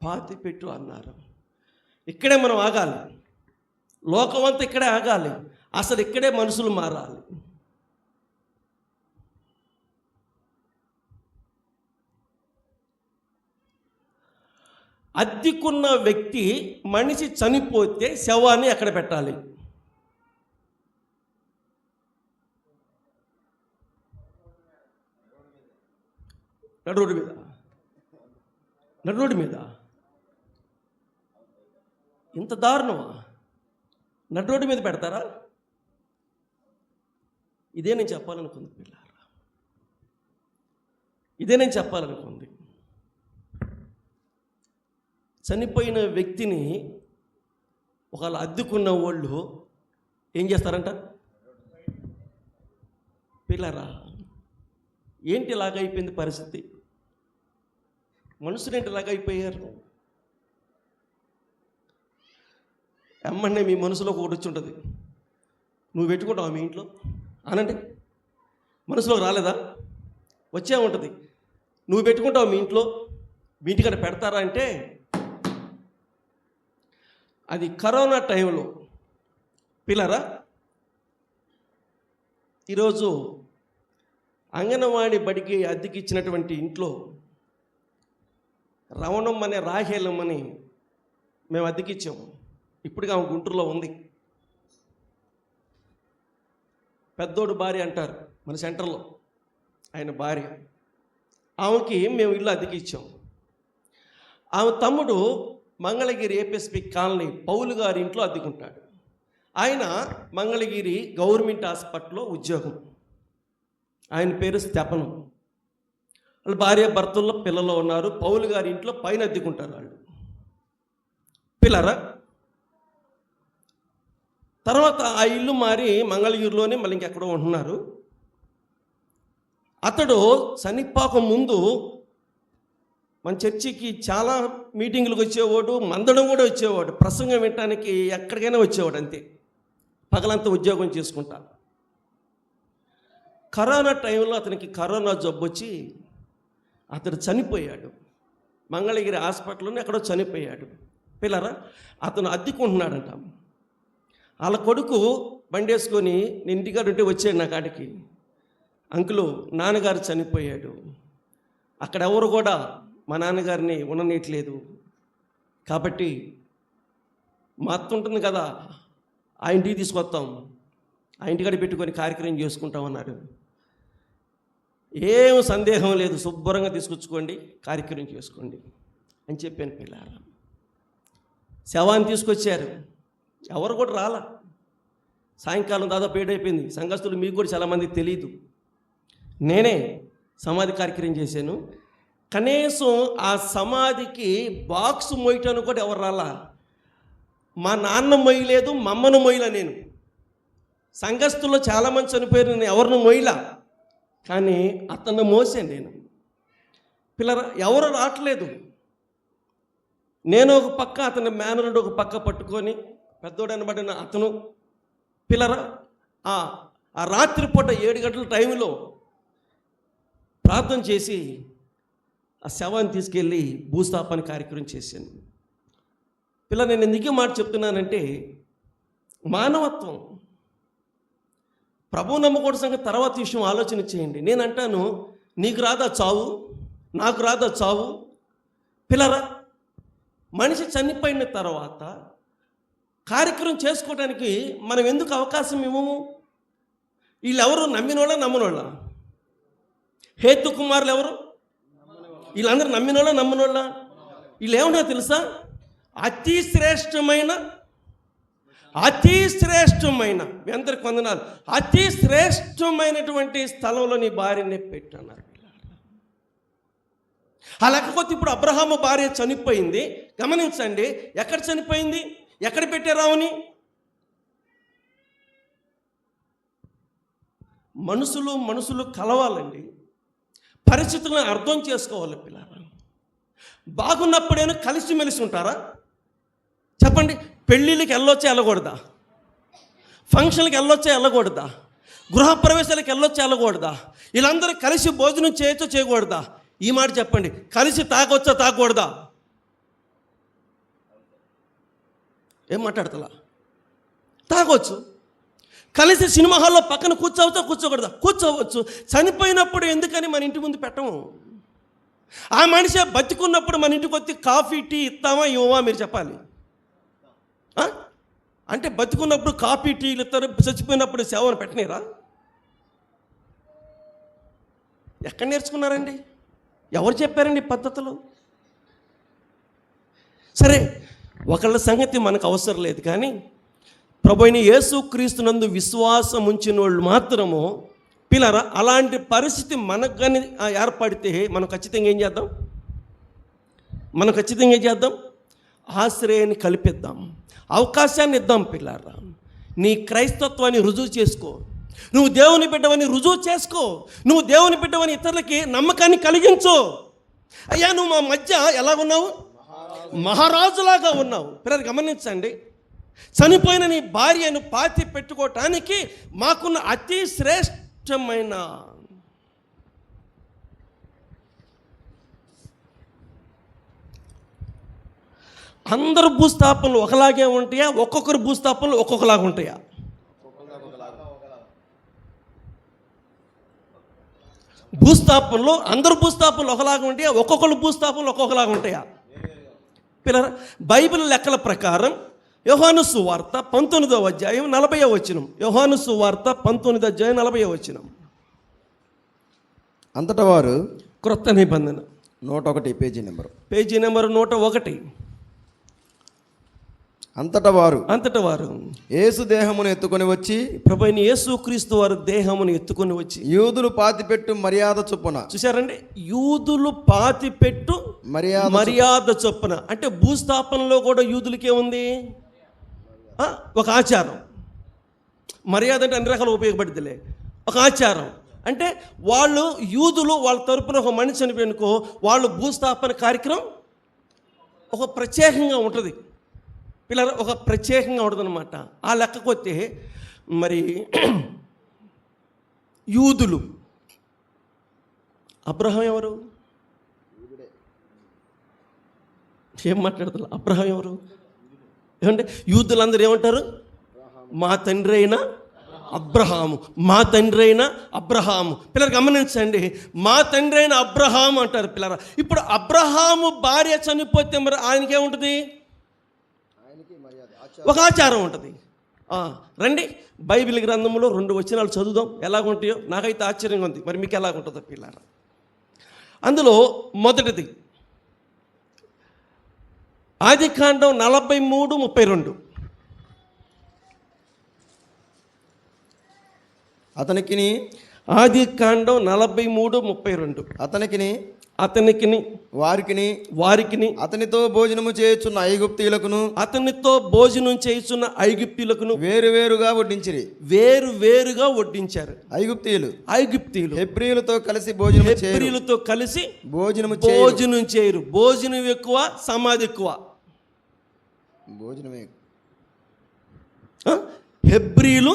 పాతిపెట్టు అన్నారు. ఇక్కడే మనం ఆగాలి, లోకమంతా ఇక్కడే ఆగాలి, అసలు ఇక్కడే మనుషులు మారాలి. అద్దెకున్న వ్యక్తి, మనిషి చనిపోతే శవాన్ని ఎక్కడ పెట్టాలి? నడు రోడ్డు మీద. ఇంత దారుణమా? నడు రోడ్డు మీద పెడతారా? ఇదే నేను చెప్పాలనుకుంది పిల్లారా, ఇదే నేను చెప్పాలనుకుంది. చనిపోయిన వ్యక్తిని ఒకవేళ అద్దెకున్న వాళ్ళు ఏం చేస్తారంట పిల్లరా? ఏంటి ఇలాగైపోయింది పరిస్థితి? మనుషులేంటి ఇలాగైపోయారు? అమ్మనే మీ మనసులో ఒకటి వచ్చి ఉంటుంది, నువ్వు పెట్టుకుంటావు మీ ఇంట్లో అనండి. మనసులోకి రాలేదా? వచ్చే ఉంటుంది, నువ్వు పెట్టుకుంటావు మీ ఇంట్లో, మీ ఇంటికాడ పెడతారా అంటే, అది కరోనా టైంలో పిల్లరా. ఈరోజు అంగన్వాడీ బడికి అద్దెకి ఇచ్చినటువంటి ఇంట్లో రవణం అనే రాహేలమ్మని మేము అద్దెకిచ్చాము. ఇప్పటికి ఆమె గుంటూరులో ఉంది. పెద్దోడు భార్య అంటారు మన సెంటర్లో, ఆయన భార్య. ఆమెకి మేము ఇల్లు అద్దెకి ఇచ్చాం. ఆమె తమ్ముడు మంగళగిరి ఏపీఎస్పీ కాలనీ పౌలు గారి ఇంట్లో అద్దెకుంటాడు. ఆయన మంగళగిరి గవర్నమెంట్ హాస్పిటల్లో ఉద్యోగం. ఆయన పేరు స్టెఫను. వాళ్ళ భార్య భర్తల్లో పిల్లలు ఉన్నారు. పౌలు గారి ఇంట్లో పైన అద్దెకుంటారు వాళ్ళు. పిల్లరా తర్వాత ఆ ఇల్లు మారి మంగళగిరిలోనే మళ్ళీ ఇంకెక్కడో ఉంటున్నారు. అతడు చనిపోక ముందు మన చర్చికి చాలా మీటింగులకు వచ్చేవాడు, మందడం కూడా వచ్చేవాడు, ప్రసంగం వినటానికి ఎక్కడికైనా వచ్చేవాడు. అంతే, పగలంతా ఉద్యోగం చేసుకుంటా. కరోనా టైంలో అతనికి కరోనా జబ్బు వచ్చి అతడు చనిపోయాడు. మంగళగిరి హాస్పిటల్లోనే ఎక్కడో చనిపోయాడు. పిల్లరా అతను అద్దెకుంటున్నాడంట. వాళ్ళ కొడుకు బండి వేసుకొని నేను ఇంటికాడ ఉంటే వచ్చాడు నా కాడికి. అంకులు నాన్నగారు చనిపోయాడు, అక్కడ ఎవరు కూడా మా నాన్నగారిని ఉండనీయట్లేదు, కాబట్టి మా అత్త ఉంటుంది కదా ఆ ఇంటికి తీసుకొస్తాం, ఆ ఇంటికాడ పెట్టుకొని కార్యక్రమం చేసుకుంటామన్నారు. ఏం సందేహం లేదు, శుభ్రంగా తీసుకొచ్చుకోండి, కార్యక్రమం చేసుకోండి అని చెప్పాను. పిల్లారా శవాన్ని తీసుకొచ్చారు, ఎవరు కూడా రాలా. సాయంకాలం దాదాపు 7 అయిపోయింది. సంఘస్థులు మీకు కూడా చాలామంది తెలియదు, నేనే సమాధి కార్యక్రమం చేశాను. కనీసం ఆ సమాధికి బాక్స్ మోయటానికి కూడా ఎవరు రాలా. మా నాన్న మొయ్యలేదు, మా అమ్మను మొయ్యలా. నేను సంఘస్థుల్లో చాలామంది చనిపోయారు, నేను ఎవరిని మొయ్యలా, కానీ అతన్ని మోసాను నేను. పిల్లరా ఎవరు రావట్లేదు. నేను ఒక పక్క, అతని మేనరుడు ఒక పక్క పట్టుకొని, పెద్దోడు అనబడిన అతను. పిల్లరా ఆ రాత్రిపూట 7 గంటల టైంలో ప్రార్థన చేసి ఆ శవాన్ని తీసుకెళ్ళి భూస్థాపన కార్యక్రమం చేశాను. పిల్ల నేను ఎందుకు మాట చెప్తున్నానంటే, మానవత్వం, ప్రభువు నమ్మకూడదు సంగతి తర్వాత విషయం ఆలోచన చేయండి. నేను అంటాను, నీకు రాదా చావు, నాకు రాదా చావు. పిల్లరా మనిషి చనిపోయిన తర్వాత కార్యక్రమం చేసుకోవడానికి మనం ఎందుకు అవకాశం ఇవ్వము? వీళ్ళెవరు నమ్మినోళ్ళ నమ్మనోళ్ళ? హేతు కుమారులు ఎవరు? వీళ్ళందరూ నమ్మినోళ్ళ నమ్మనోళ్ళ? వీళ్ళు ఏమన్నా తెలుసా? అతి శ్రేష్టమైన మీ అందరికి వందనాలు, అతి శ్రేష్టమైనటువంటి స్థలంలో నీ భార్యని పెట్టన్నారు. ఆ లేకపోతే ఇప్పుడు అబ్రహాము భార్య చనిపోయింది. గమనించండి, ఎక్కడ చనిపోయింది, ఎక్కడ పెట్టారావుని? మనుషులు కలవాలండి, పరిస్థితులను అర్థం చేసుకోవాలి. పిల్లలు బాగున్నప్పుడేనా కలిసిమెలిసి ఉంటారా? చెప్పండి. పెళ్ళిళ్ళకి వెళ్ళొచ్చా వెళ్ళకూడదా? ఫంక్షన్కి వెళ్ళొచ్చా వెళ్ళకూడదా? గృహప్రవేశాలకు వెళ్ళొచ్చా వెళ్ళకూడదా? వీళ్ళందరూ కలిసి భోజనం చేయొచ్చో చేయకూడదా? ఈ మాట చెప్పండి. కలిసి తాగొచ్చా తాగకూడదా? ఏం మాట్లాడతలా? తాగొచ్చు. కలిసి సినిమా హాల్లో పక్కన కూర్చోవచ్చా కూర్చోకూడదా? కూర్చోవచ్చు. చనిపోయినప్పుడు ఎందుకని మన ఇంటి ముందు పెట్టము? ఆ మనిషి బతికున్నప్పుడు మన ఇంటికి వచ్చి కాఫీ టీ ఇస్తామా ఇవ్వమా? మీరు చెప్పాలి. అంటే బతికున్నప్పుడు కాఫీ టీలు ఇస్తారు, చచ్చిపోయినప్పుడు సేవను పెట్టనీరా? ఎక్కడ నేర్చుకున్నారండి? ఎవరు చెప్పారండి పద్ధతులు? సరే, ఒకళ్ళ సంగతి మనకు అవసరం లేదు, కానీ ప్రభువైన యేసుక్రీస్తునందు విశ్వాసం ఉంచిన వాళ్ళు మాత్రము పిల్లరా అలాంటి పరిస్థితి మనకు కానీ ఏర్పడితే మనం ఖచ్చితంగా ఏం చేద్దాం? ఆశ్రయాన్ని కల్పిద్దాం, అవకాశాన్ని ఇద్దాం. పిల్లరా నీ క్రైస్తత్వాన్ని రుజువు చేసుకో, నువ్వు దేవుని బిడ్డవని రుజువు చేసుకో, నువ్వు దేవుని బిడ్డవని ఇతరులకి నమ్మకాన్ని కలిగించు. అయ్యా నువ్వు మా మధ్య ఎలాగున్నావు? మహారాజులాగా ఉన్నావు. పిల్లలు గమనించండి, చనిపోయిన నీ భార్యను పాతి పెట్టుకోవటానికి మాకున్న అతి శ్రేష్టమైన అందరు భూస్థాపనలు ఒకలాగే ఉంటాయా? ఒక్కొక్కరు భూస్థాపనలు ఒక్కొక్కలాగా ఉంటాయా? భూస్థాపనలు అందరు భూస్థాపనలు ఒకలాగా ఉంటాయా? ఒక్కొక్కరు భూస్థాపనలు ఒక్కొక్కలాగా ఉంటాయా? పిల్లరా బైబిల్ లెక్కల ప్రకారం యోహాను సువార్త 19వ అధ్యాయం 40వ వచనం. యోహాను సువార్త 19వ అధ్యాయం 40వ వచనం. అంతటా వారు క్రొత్త నిబంధన 101 పేజీ నెంబరు. Page number 101. అంతటా వారు యేసు దేహమును ఎత్తుకొని వచ్చి, ప్రభువైన యేసుక్రీస్తు వారు దేహమును ఎత్తుకొని వచ్చి, యూదులు పాతిపెట్టు మర్యాద చొప్పున. చూశారండి, యూదులు పాతిపెట్టు మర్యాద చొప్పున. అంటే భూస్థాపనలో కూడా యూదులకే ఉంది ఒక ఆచారం. మర్యాద అంటే అన్ని రకాలు ఉపయోగపడుతులే. ఒక ఆచారం అంటే వాళ్ళు యూదులు వాళ్ళ తరపున ఒక మనిషి చనిపోయినకో వాళ్ళు భూస్థాపన కార్యక్రమం ఒక ప్రత్యేకంగా ఉంటుంది పిల్లలు, ఒక ప్రత్యేకంగా ఉంటుంది అనమాట. ఆ లెక్కకొస్తే మరి యూదులు, అబ్రహాం ఎవరు? ఏం మాట్లాడుతున్నారు? అబ్రహాం ఎవరు? ఏమంటే యూదులందరూ ఏమంటారు? మా తండ్రి అయిన అబ్రహాము, మా తండ్రి అయిన అబ్రహాము. పిల్లలు గమనించండి, మా తండ్రి అయిన అబ్రహాము అంటారు పిల్లలు. ఇప్పుడు అబ్రహాము భార్య చనిపోతే మరి ఆయనకేముంటుంది? ఒక ఆచారం ఉంటుంది. రండి, బైబిల్ గ్రంథంలో 2 వచనాలు చదువుదాం, ఎలాగుంటాయో. నాకైతే ఆశ్చర్యంగా ఉంది, మరి మీకు ఎలాగుంటుందో పిల్లలు. అందులో మొదటిది ఆదికాండం 43:32. అతనికిని, ఆదికాండం 43:32. అతనికిని వారికిని అతనితో భోజనము చేయుచున్న ఐగుప్తీయులకును, అతనితో భోజనం చేయుచున్న ఐగుప్తీయులకును వేరువేరుగా వడ్డించిరి. వేరువేరుగా వడ్డించారు. ఐగుప్తీయులు హెబ్రీయులతో కలిసి భోజనం చేయరు. భోజనం ఎక్కువ, సమాధి ఎక్కువ. హెబ్రీయులు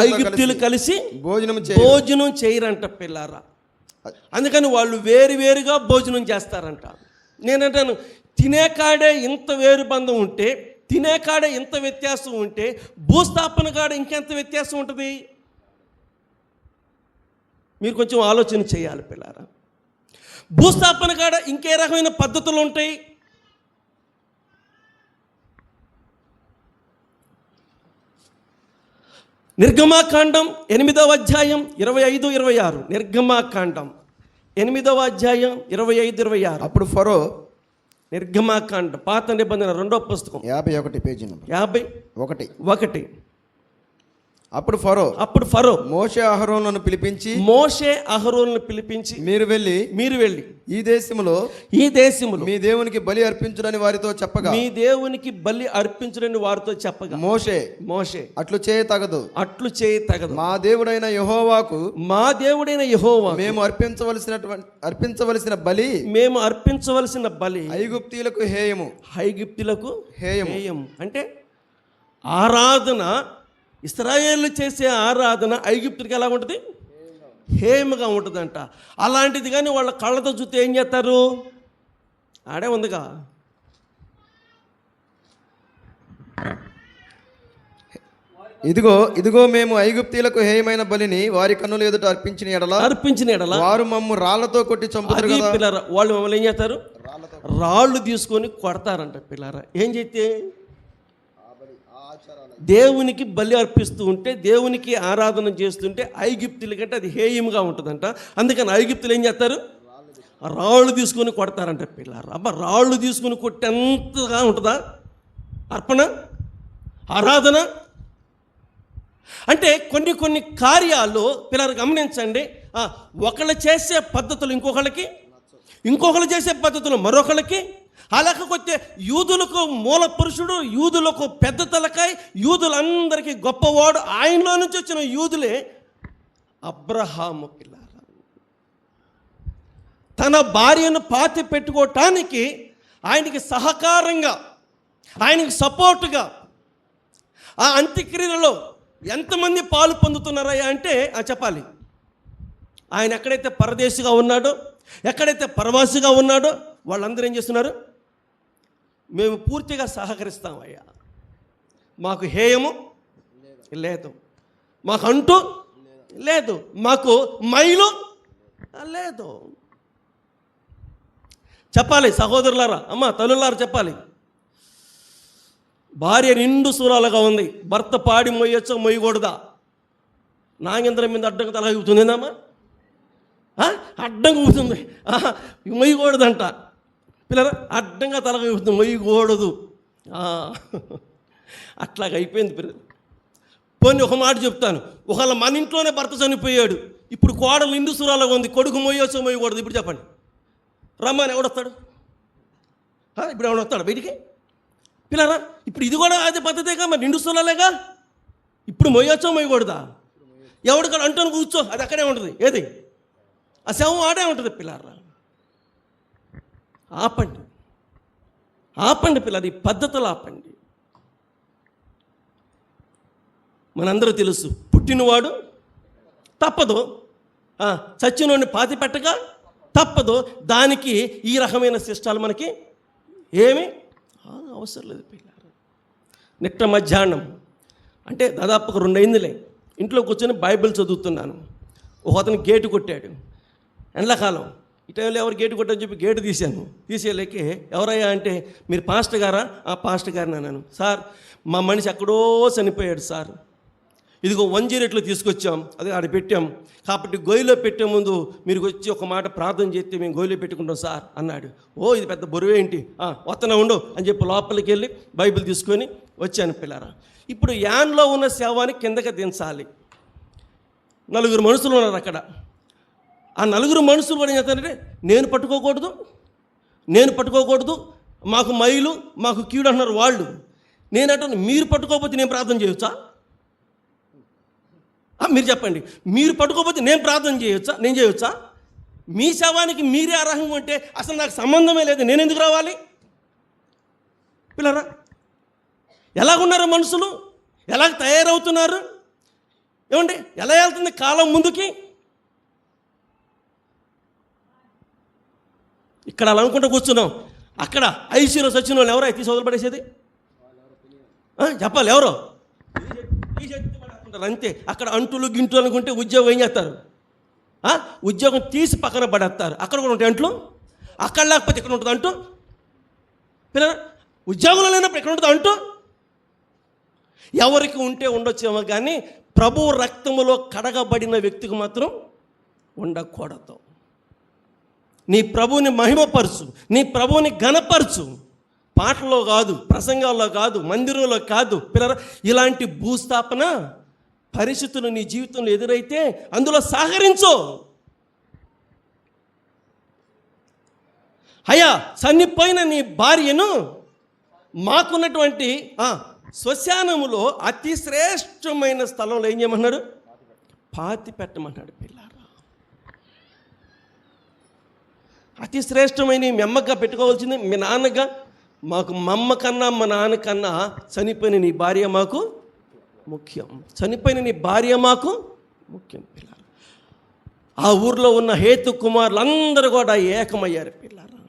ఐగుప్తీయులు కలిసి భోజనం చేయరంట పిల్లారా. అందుకని వాళ్ళు వేరువేరుగా భోజనం చేస్తారంట. నేనంటాను, తినేకాడే ఇంత వేరు బంధం ఉంటే, తినేకాడే ఇంత వ్యత్యాసం ఉంటే, భూస్థాపన కాడ ఇంకెంత వ్యత్యాసం ఉంటుంది? మీరు కొంచెం ఆలోచన చేయాలి పిల్లారా. భూస్థాపన కాడ ఇంకే రకమైన పద్ధతులు ఉంటాయి? నిర్గమాకాండం 8వ అధ్యాయం 25-26. నిర్గమాకాండం 8వ అధ్యాయం 25-26. అప్పుడు ఫరో, నిర్గమాకాండం పాత నిబంధన 2వ పుస్తకం 51 పేజీ నెంబర్ 51. అప్పుడు ఫరో మోషే అహరోనులను పిలిపించి మీరు వెళ్ళి ఈ దేశములో మీ దేవునికి బలి అర్పించుడని వారితో చెప్పగా మోషే అట్లు చేయతగదు మా దేవుడైన యెహోవాకు మేము అర్పించవలసిన బలి ఐగుప్తీయులకు హేయము. అంటే ఆరాధన, ఇశ్రాయేలు చేసే ఆరాధన ఐగుప్తుడికి ఎలా ఉంటుంది? హేమగా ఉంటుందంట. అలాంటిది కానీ వాళ్ళ కళ్ళతో చూస్తే ఏం చేస్తారు? ఆడే ఉందిగా, ఇదిగో మేము ఐగుప్తీయులకు హేయమైన బలిని వారి కన్నుల ఎదుట అర్పించిన ఎడల వారు మమ్ము రాళ్లతో కొట్టి చంపుతారు కదా. పిల్లరా, వాళ్ళు మమ్మల్ని ఏం చేస్తారు? రాళ్ళు తీసుకొని కొడతారంట పిల్లరా. ఏం చేస్తే దేవునికి బలి అర్పిస్తూ ఉంటే, దేవునికి ఆరాధన చేస్తుంటే ఐగుప్తుల కంటే అది హేయంగా ఉంటుందంట. అందుకని ఐగుప్తులు ఏం చేస్తారు? రాళ్ళు తీసుకొని కొడతారంట పిల్లలు. అబ్బా, రాళ్ళు తీసుకొని కొట్టేంతగా ఉంటుందా అర్పణ, ఆరాధన? అంటే కొన్ని కార్యాలు పిల్లలు గమనించండి. ఒకళ్ళు చేసే పద్ధతులు ఇంకొకళ్ళు చేసే పద్ధతులు మరొకళ్ళకి. అలాగకొస్తే యూదులకు మూల పురుషుడు, యూదులకు పెద్ద తలకాయ, యూదులందరికీ గొప్పవాడు, ఆయనలో నుంచి వచ్చిన యూదులే అబ్రహాము పిల్లారా. తన భార్యను పాతి పెట్టుకోవటానికి ఆయనకి సహకారంగా, ఆయనకి సపోర్టుగా ఆ అంత్యక్రియలలో ఎంతమంది పాలు పొందుతున్నారయ్యా అంటే చెప్పాలి. ఆయన ఎక్కడైతే పరదేశిగా ఉన్నాడో, ఎక్కడైతే పరవాసిగా ఉన్నాడో వాళ్ళందరూ ఏం చేస్తున్నారు? మేము పూర్తిగా సహకరిస్తామయ్యా, మాకు హేయము లేదు, మాకు అంటూ లేదు, మాకు మైలు లేదు. చెప్పాలి సహోదరులారా, అమ్మ తల్లులారా చెప్పాలి. భార్య నిండు సూరాలుగా ఉంది, భర్త పాడి మొయ్యొచ్చో మొయ్యకూడదా? నాగేంద్రం మీద అడ్డంగా తల ఊగుతుందేందమ్మా? అడ్డంగా ఊపుతుంది, మొయ్యకూడదంట. పిల్లరా అడ్డంగా తలగా ఊపుతుంది, మొయ్యకూడదు. అట్లాగ అయిపోయింది పిల్లలు. పోనీ ఒక మాట చెప్తాను, ఒకవేళ మన ఇంట్లోనే భర్త చనిపోయాడు, ఇప్పుడు కోడలు ఇండుసురాలుగా ఉంది, కొడుకు మొయ్యొచ్చో మొయ్యకూడదు? ఇప్పుడు చెప్పండి, రమ్మని ఎవడొస్తాడు? ఇప్పుడు ఎవడొస్తాడు బయటికి? పిల్లరా ఇప్పుడు ఇది కూడా అదే పద్ధతేగా, మరి నిండుసురాలేగా. ఇప్పుడు మొయ్యొచ్చో మొయ్యకూడదా? ఎవడికాడ అంటాను కూర్చో, అది అక్కడే ఉంటుంది. ఏది ఆ శవం ఆడే ఉంటుంది. పిల్లరా ఆపండి, ఆపండి పిల్లలు, ఈ పద్ధతులు ఆపండి. మనందరూ తెలుసు, పుట్టినవాడు తప్పదు, చచ్చినోడిని పాతి పెట్టక తప్పదు. దానికి ఈ రకమైన శిష్టాలు మనకి ఏమీ అవసరం లేదు. పిల్లలు నిట్ట మధ్యాహ్నం అంటే దాదాపు ఒక 2 అయిందిలే, ఇంట్లో కూర్చొని బైబిల్ చదువుతున్నాను. ఒక అతను గేటు కొట్టాడు. ఎండాకాలం ఈ టైంలో ఎవరు గేటు కొట్టని చెప్పి గేటు తీశాను. తీసేలేకే ఎవరయ్యా అంటే, మీరు పాస్టర్ గారా? ఆ పాస్టర్ గారిని అన్నాను. సార్ మా మనిషి ఎక్కడో చనిపోయాడు సార్, ఇదిగో 108లో తీసుకొచ్చాం, అది ఆడ పెట్టాం, కాబట్టి గొయ్యిలో పెట్టే ముందు మీరు వచ్చి ఒక మాట ప్రార్థన చేస్తే మేము గొయ్యిలో పెట్టుకుంటాం సార్ అన్నాడు. ఓ ఇది పెద్ద బరువేంటి, వస్తూనే ఉండు అని చెప్పి లోపలికి వెళ్ళి బైబిల్ తీసుకొని వచ్చాను. పిల్లరా ఇప్పుడు యాన్లో ఉన్న శవాన్ని కిందకి దించాలి. 4 మనుషులు ఉన్నారు అక్కడ. ఆ 4 మనుషులు కూడా ఏం చేస్తారంటే, నేను పట్టుకోకూడదు, మాకు మైలు మాకు కీడు అంటున్నారు వాళ్ళు. నేనంటాను, మీరు పట్టుకోకపోతే నేను ప్రార్థన చేయొచ్చా? మీరు చెప్పండి, మీరు పట్టుకోకపోతే నేను ప్రార్థన చేయొచ్చా? నేను చేయొచ్చా? మీ శవానికి మీరే అర్హం ఉంటే అసలు నాకు సంబంధమే లేదు, నేను ఎందుకు రావాలి? పిల్లరా ఎలాగున్నారు మనుషులు, ఎలాగ తయారవుతున్నారు? ఏమండి ఎలా వెళ్తుంది కాలం ముందుకి? ఇక్కడ అలా అనుకుంటూ కూర్చున్నాం, అక్కడ ఐసీలో సచిన వాళ్ళు ఎవరో తీసి వదిలిపడేసేది? చెప్పాలి ఎవరో అంతే. అక్కడ అంటులు గింటులు అనుకుంటే ఉద్యోగం ఏం చేస్తారు? ఉద్యోగం తీసి పక్కన పడేస్తారు. అక్కడ కూడా ఉంటాయి అంట్లు, అక్కడ లేకపోతే ఇక్కడ ఉంటుంది అంటూ. పిల్లల ఉద్యోగంలో లేనప్పుడు ఎక్కడ ఉంటుంది అంటూ? ఎవరికి ఉంటే ఉండొచ్చేమో కానీ ప్రభు రక్తములో కడగబడిన వ్యక్తికి మాత్రం ఉండకూడదు. నీ ప్రభువుని మహిమపరచు, నీ ప్రభువుని ఘనపరచు. పాటలో కాదు, ప్రసంగాల్లో కాదు, మందిరంలో కాదు. పిల్లల ఇలాంటి భూస్థాపన పరిస్థితులు నీ జీవితంలో ఎదురైతే అందులో సహకరించు. అయ్యా చనిపోయిన నీ భార్యను మాకున్నటువంటి శ్మశానములో అతి శ్రేష్టమైన స్థలంలో ఏం చేయమన్నాడు? పాతి పెట్టమన్నాడు. పిల్లారా అతి శ్రేష్టమైన మీ అమ్మగా పెట్టుకోవాల్సింది మీ నాన్నగా. మాకు మా అమ్మ కన్నా మా నాన్న కన్నా చనిపోయిన నీ భార్య మాకు ముఖ్యం. చనిపోయిన నీ భార్య మాకు ముఖ్యం. పిల్లారా ఆ ఊర్లో ఉన్న హేతు కుమారులు అందరూ కూడా ఏకమయ్యారు. పిల్లారా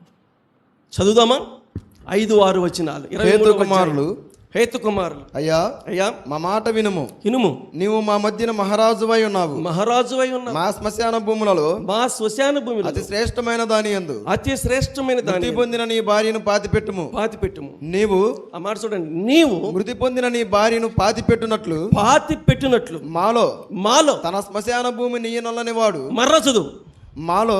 చదువుదామా? 5-6 వచనాలు. హేతు కుమారులు అయ్యా మా మాట వినుము. నీవు మా మధ్యన మహారాజువై ఉన్నావు. మా శ్మశాన భూములలో అతి శ్రేష్టమైన దాని యందు మృతి పొందిన నీ భార్యను పాతిపెట్టుము. నీవు ఆ మాట చూడండి, నీవు మృతి పొందిన నీ భార్యను పాతిపెట్టునట్లు మాలో తన శ్మశాన భూమి నీయనొల్లని వాడు. మర్ర చదువు. మాలో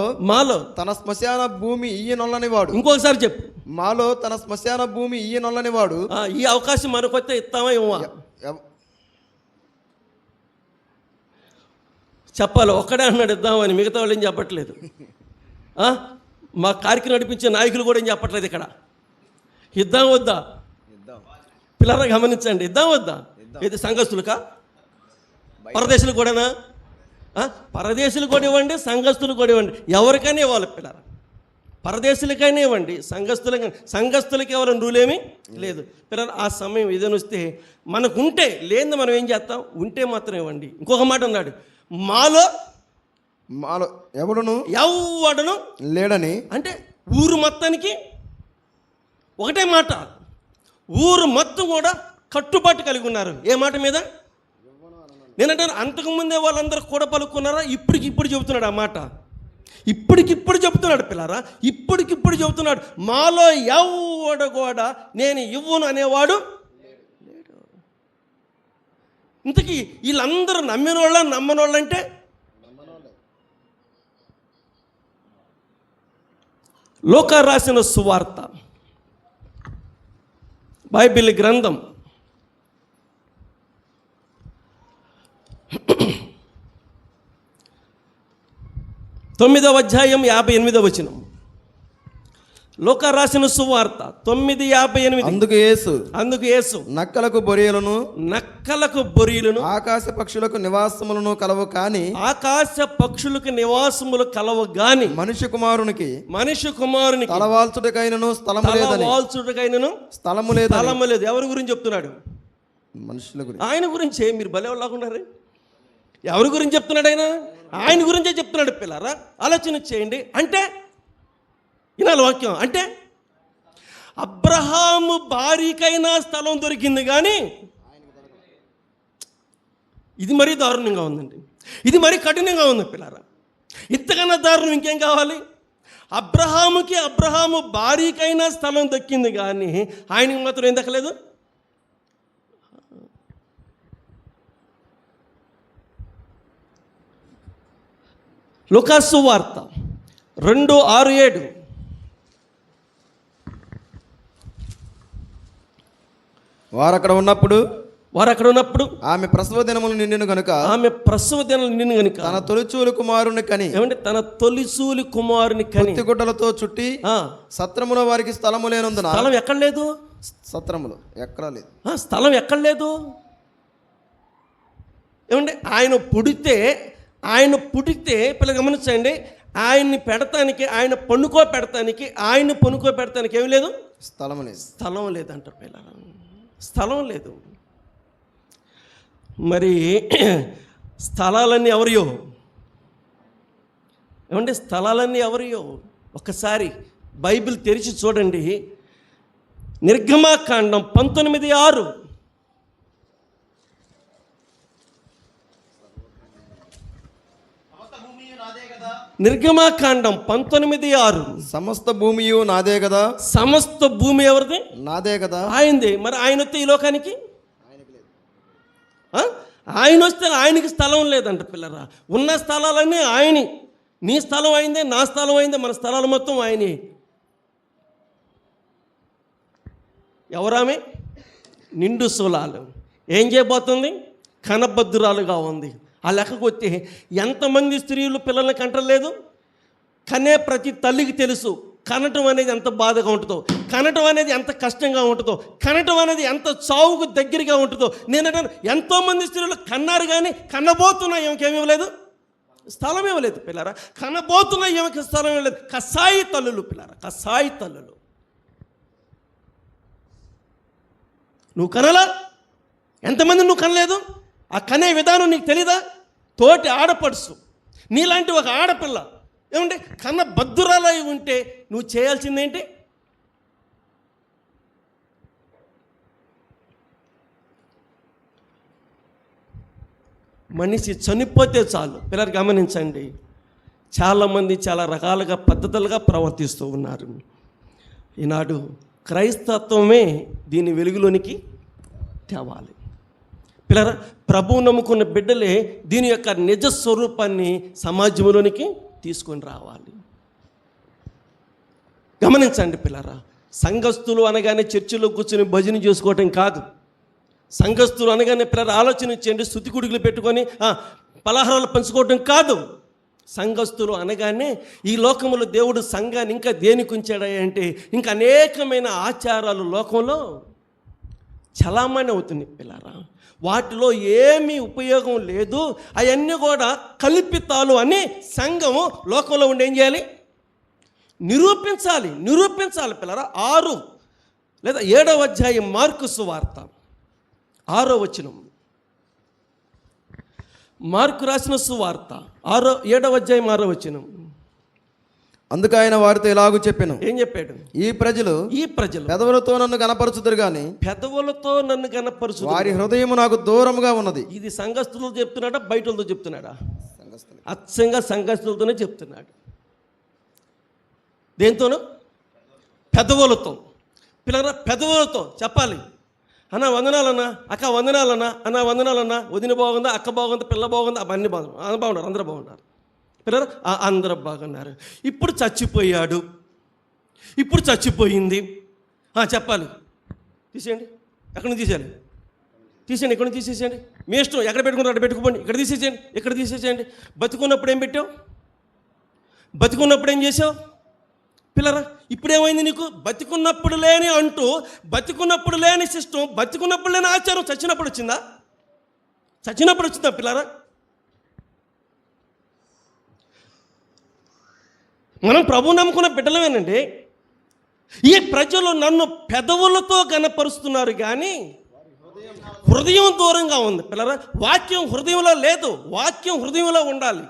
తన శ్మశాన భూమి ఈయనొల్లని వాడు. ఇంకొకసారి చెప్పు. మాలో తన శ్మశాన భూమి ఈయనొల్లని వాడు. ఈ అవకాశం మనకొస్తే ఇస్తామా ఇవ్వమా? చెప్పాలి. ఒక్కడే అన్నాడు ఇద్దామని, మిగతా వాళ్ళు ఏం చెప్పట్లేదు. మా కార్యక్రమం నడిపించే నాయకులు కూడా ఏం చెప్పట్లేదు. ఇక్కడ ఇద్దాం వద్దా? పిల్లలు గమనించండి, ఇద్దాం వద్దా? ఇది సంఘస్థులుకా? పరదేశులు కూడానా? పరదేశులు కూడా ఇవ్వండి, సంఘస్థులు కూడా ఇవ్వండి, ఎవరికైనా ఇవ్వాలి. పిల్లలు పరదేశులకైనా ఇవ్వండి, సంఘస్థులకి ఎవరైనా రూలేమీ లేదు. పిల్లలు ఆ సమయం ఏదైనా వస్తే మనకుంటే, లేదు మనం ఏం చేస్తాం? ఉంటే మాత్రం ఇవ్వండి. ఇంకొక మాట అన్నాడు, మాలో ఎవడను లేడని. అంటే ఊరు మొత్తానికి ఒకటే మాట, ఊరు మొత్తం కూడా కట్టుబాటు కలిగి ఉన్నారు. ఏ మాట మీద? నేనంటాను, అంతకుముందే వాళ్ళందరూ కూడా పలుకున్నారా? ఇప్పటికిప్పుడు చెబుతున్నాడు ఆ మాట. ఇప్పటికిప్పుడు చెబుతున్నాడు. పిల్లరా ఇప్పటికిప్పుడు చెబుతున్నాడు, మాలో ఎవడు కూడా నేను ఇవ్వను అనేవాడు లేడు. ఇంతకీ వీళ్ళందరూ నమ్మినోళ్ళ నమ్మనోళ్ళంటే లూకా రాసిన సువార్త, బైబిల్ గ్రంథం 9వ అధ్యాయం 58వ వచనం. లూకా రాసిన సువార్త 9:58. అందుకు యేసు నక్కలకు బొరియలను ఆకాశ పక్షులకు నివాసములను కలవు కాని మనుష్య కుమారునికి తలవాల్చుటకైనను స్థలము లేదు. ఎవరి గురించి చెప్తున్నాడు? మనుషుల గురించి. ఆయన గురించే. మీరు భలే లాగున్నారు. ఎవరి గురించి చెప్తున్నాడు? ఆయన గురించే చెప్తున్నాడు. పిల్లరా, ఆలోచన చేయండి. అంటే వినాలి వాక్యం. అంటే అబ్రహాము భార్యకైనా స్థలం దొరికింది, కానీ ఇది మరీ దారుణంగా ఉందండి. ఇది మరీ కఠినంగా ఉంది పిల్లరా. ఇంతకన్నా దారుణం ఇంకేం కావాలి? అబ్రహాము భార్యకైనా స్థలం దక్కింది, కానీ ఆయనకి మాత్రం ఏం దక్కలేదు. లూకా సువార్త 2:6-7. వారు అక్కడ ఉన్నప్పుడు ఆమె ప్రసవ దినములు నిండిన కనుక తన తొలిచూలు కుమారుని కని. ఏమంటే తన తొలిచూలు కుమారుని కని గుడ్డలతో చుట్టి సత్రములో వారికి స్థలము లేనందున. స్థలం ఎక్కడ లేదు? సత్రములు ఎక్కడ లేదు. స్థలం ఎక్కడ లేదు? ఏమంటే ఆయన పుడితే పిల్లలు గమనించండి, ఆయన్ని పెడతానికి, ఆయన పనుకోబెడతానికి ఏమి లేదు? స్థలం లేదంట పిల్లలు. స్థలం లేదు. మరి స్థలాలన్నీ ఎవరియో? ఏమంటే స్థలాలన్నీ ఎవరియో? ఒకసారి బైబిల్ తెరిచి చూడండి. నిర్గమాకాండం 19:6. నిర్గమాకాండం 19:6. సమస్త భూమియు నాదే కదా. సమస్త భూమి ఎవరిది? నాదే కదా. ఆయనది. మరి ఆయన వస్తే ఈ లోకానికి, ఆయన వస్తే ఆయనకి స్థలం లేదంట పిల్లరా. ఉన్న స్థలాలన్నీ ఆయని. నీ స్థలం అయిందే, నా స్థలం అయిందే, మన స్థలాలు మొత్తం ఆయనే. ఎవరామె? నిండు సులాలు. ఏం చేయబోతుంది? కనబద్దురాలుగా ఉంది. ఆ లెక్కకు వస్తే ఎంతమంది స్త్రీలు పిల్లల్ని కంటలేదు? కనే ప్రతి తల్లికి తెలుసు కనటం అనేది ఎంత బాధగా ఉంటుందో, కనటం అనేది ఎంత కష్టంగా ఉంటుందో, కనటం అనేది ఎంత చావుకు దగ్గరగా ఉంటుందో. నేనంటాను, ఎంతోమంది స్త్రీలు కన్నారు, కానీ కన్నబోతున్నా ఏమికేమి ఇవ్వలేదు, స్థలం ఇవ్వలేదు పిల్లరా. కనబోతున్నా ఏమికి స్థలం ఇవ్వలేదు. కసాయి తల్లులు పిల్లరా, కసాయి తల్లులు. నువ్వు కనలా? ఎంతమంది నువ్వు కనలేదు? ఆ కనే విధానం నీకు తెలీదా? తోటి ఆడపడుసు నీలాంటి ఒక ఆడపిల్ల ఏమంటే కన్న బద్దురాలై ఉంటే నువ్వు చేయాల్సిందేంటి? మనిషి చనిపోతే చాలు. పిల్లలు గమనించండి, చాలామంది చాలా రకాలుగా పద్ధతులుగా ప్రవర్తిస్తూ ఉన్నారు. ఈనాడు క్రైస్తత్వమే దీని వెలుగులోనికి తేవాలి. పిల్లరా, ప్రభువు నమ్ముకున్న బిడ్డలే దీని యొక్క నిజ స్వరూపాన్ని సమాజంలోనికి తీసుకొని రావాలి. గమనించండి పిల్లరా, సంఘస్థులు అనగానే చర్చిలో కూర్చొని భజన చేసుకోవటం కాదు. సంఘస్థులు అనగానే పిల్లలు ఆలోచన చేయండి, స్తుతి గుడికలు పెట్టుకొని పలహారాలు పంచుకోవటం కాదు. సంఘస్థులు అనగానే ఈ లోకంలో దేవుడు సంఘాన్ని ఇంకా దేనికి ఉంచాడా అంటే ఇంకా అనేకమైన ఆచారాలు లోకంలో చలామణి అవుతుంది పిల్లరా. వాటిలో ఏమీ ఉపయోగం లేదు. అవన్నీ కూడా కల్పితాలు అని సంఘము లోకంలో ఉండి ఏం చేయాలి? నిరూపించాలి పిల్లరా. 6 లేదా 7వ అధ్యాయం మార్కు సువార్త 6వ వచనం. మార్కు రాసిన సువార్త 7వ అధ్యాయం 6వ వచనం. అందుకు ఆయన వారితో ఇలాగూ చెప్పాను. ఏం చెప్పాడు? ఈ ప్రజలు పెదవులతో నన్ను కనపరచుదురు గాని వారి హృదయము నాకు దూరముగా ఉన్నది. ఇది సంఘస్థులతో చెప్తున్నాడా, బయటతో చెప్తున్నాడా? అచ్చంగా సంఘస్థులతోనే చెప్తున్నాడు. దేంతోనూ? పెదవులతో. పిల్లరా, పెదవులతో చెప్పాలి. అన్న వందనాలన్నా, అక్క వందనాలన్నా, అన్న వందనాలన్నా, వదిన బాగుందా, అక్క బాగుందా, పిల్ల బాగుందా, అవన్నీ బాగున్నారు, అందరూ బాగున్నారు పిల్లరా, అందరూ బాగున్నారు. ఇప్పుడు చచ్చిపోయాడు, ఇప్పుడు చచ్చిపోయింది. చెప్పాలి, తీసేయండి. ఎక్కడి నుంచి తీసేయాలి? తీసేయండి, ఎక్కడి నుంచి తీసేసేయండి. మీ ఇష్టం, ఎక్కడ పెట్టుకున్నారు అక్కడ పెట్టుకోండి. ఇక్కడ తీసేసేయండి, ఇక్కడ తీసేసేయండి. బతుకున్నప్పుడు ఏం పెట్టావు? బతుకున్నప్పుడు ఏం చేసావు పిల్లరా? ఇప్పుడేమైంది నీకు? బతికున్నప్పుడు లేని అంటూ, బతికున్నప్పుడు లేని సిస్టమ్, బతికున్నప్పుడు లేని ఆచారం చచ్చినప్పుడు వచ్చిందా? చచ్చినప్పుడు వచ్చిందా పిల్లరా? మనం ప్రభువు నమ్ముకున్న బిడ్డలమేనండి. ఈ ప్రజలు నన్ను పెదవులతో గనపరుస్తున్నారు కానీ హృదయం దూరంగా ఉంది పిల్లరా. వాక్యం హృదయంలో లేదు. వాక్యం హృదయంలో ఉండాలి.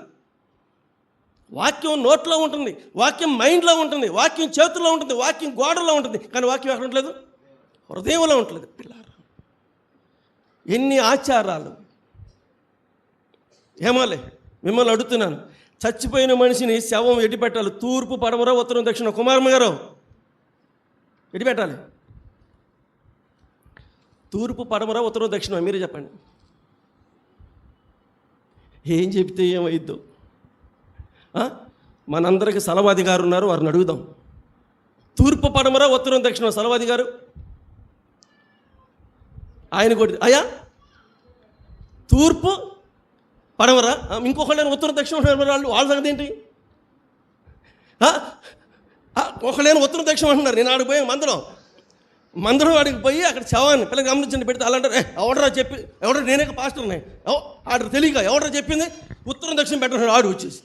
వాక్యం నోట్లో ఉంటుంది, వాక్యం మైండ్లో ఉంటుంది, వాక్యం చేతుల్లో ఉంటుంది, వాక్యం గోడలో ఉంటుంది. కానీ వాక్యం ఎక్కడ ఉండలేదు? హృదయంలో ఉంటుంది పిల్లరా. ఎన్ని ఆచారాలు! ఏమోలే, మిమ్మల్ని అడుగుతున్నాను, చచ్చిపోయిన మనిషిని శవం ఎటు పెట్టాలి? తూర్పు, పడమర, ఉత్తరం, దక్షిణ? కుమారమ్మ గారు, ఎటు పెట్టాలి? తూర్పు, పడమర, ఉత్తరం, దక్షిణ? మీరే చెప్పండి. ఏం చెప్తే ఏమైద్దో? మనందరికీ సలవాది గారు ఉన్నారు, వారిని అడుగుదాం. తూర్పు, పడమర, ఉత్తరం, దక్షిణ సలవాది గారు ఆయన కొట్టి, అయ్యా తూర్పు పడమర, ఇంకొకళ్ళని ఉత్తరం దక్షిణ అంటున్నారు. వాళ్ళ సంగతి ఏంటి? ఒకళ్ళేమో ఉత్తరం దక్షిణ అంటున్నారు. నేను ఆడికి పోయాను మందరం వాడికి పోయి అక్కడ శవాన్ని పిల్లలు గమనించండి పెడితే అలా అంటారు, ఎవడరా చెప్పి, ఎవడో నేనే పాస్టర్ ఉన్నాయి, ఆడు తెలియక ఎవడరా చెప్పింది ఉత్తరం దక్షిణ పెట్టాడు. ఆడు వచ్చేసి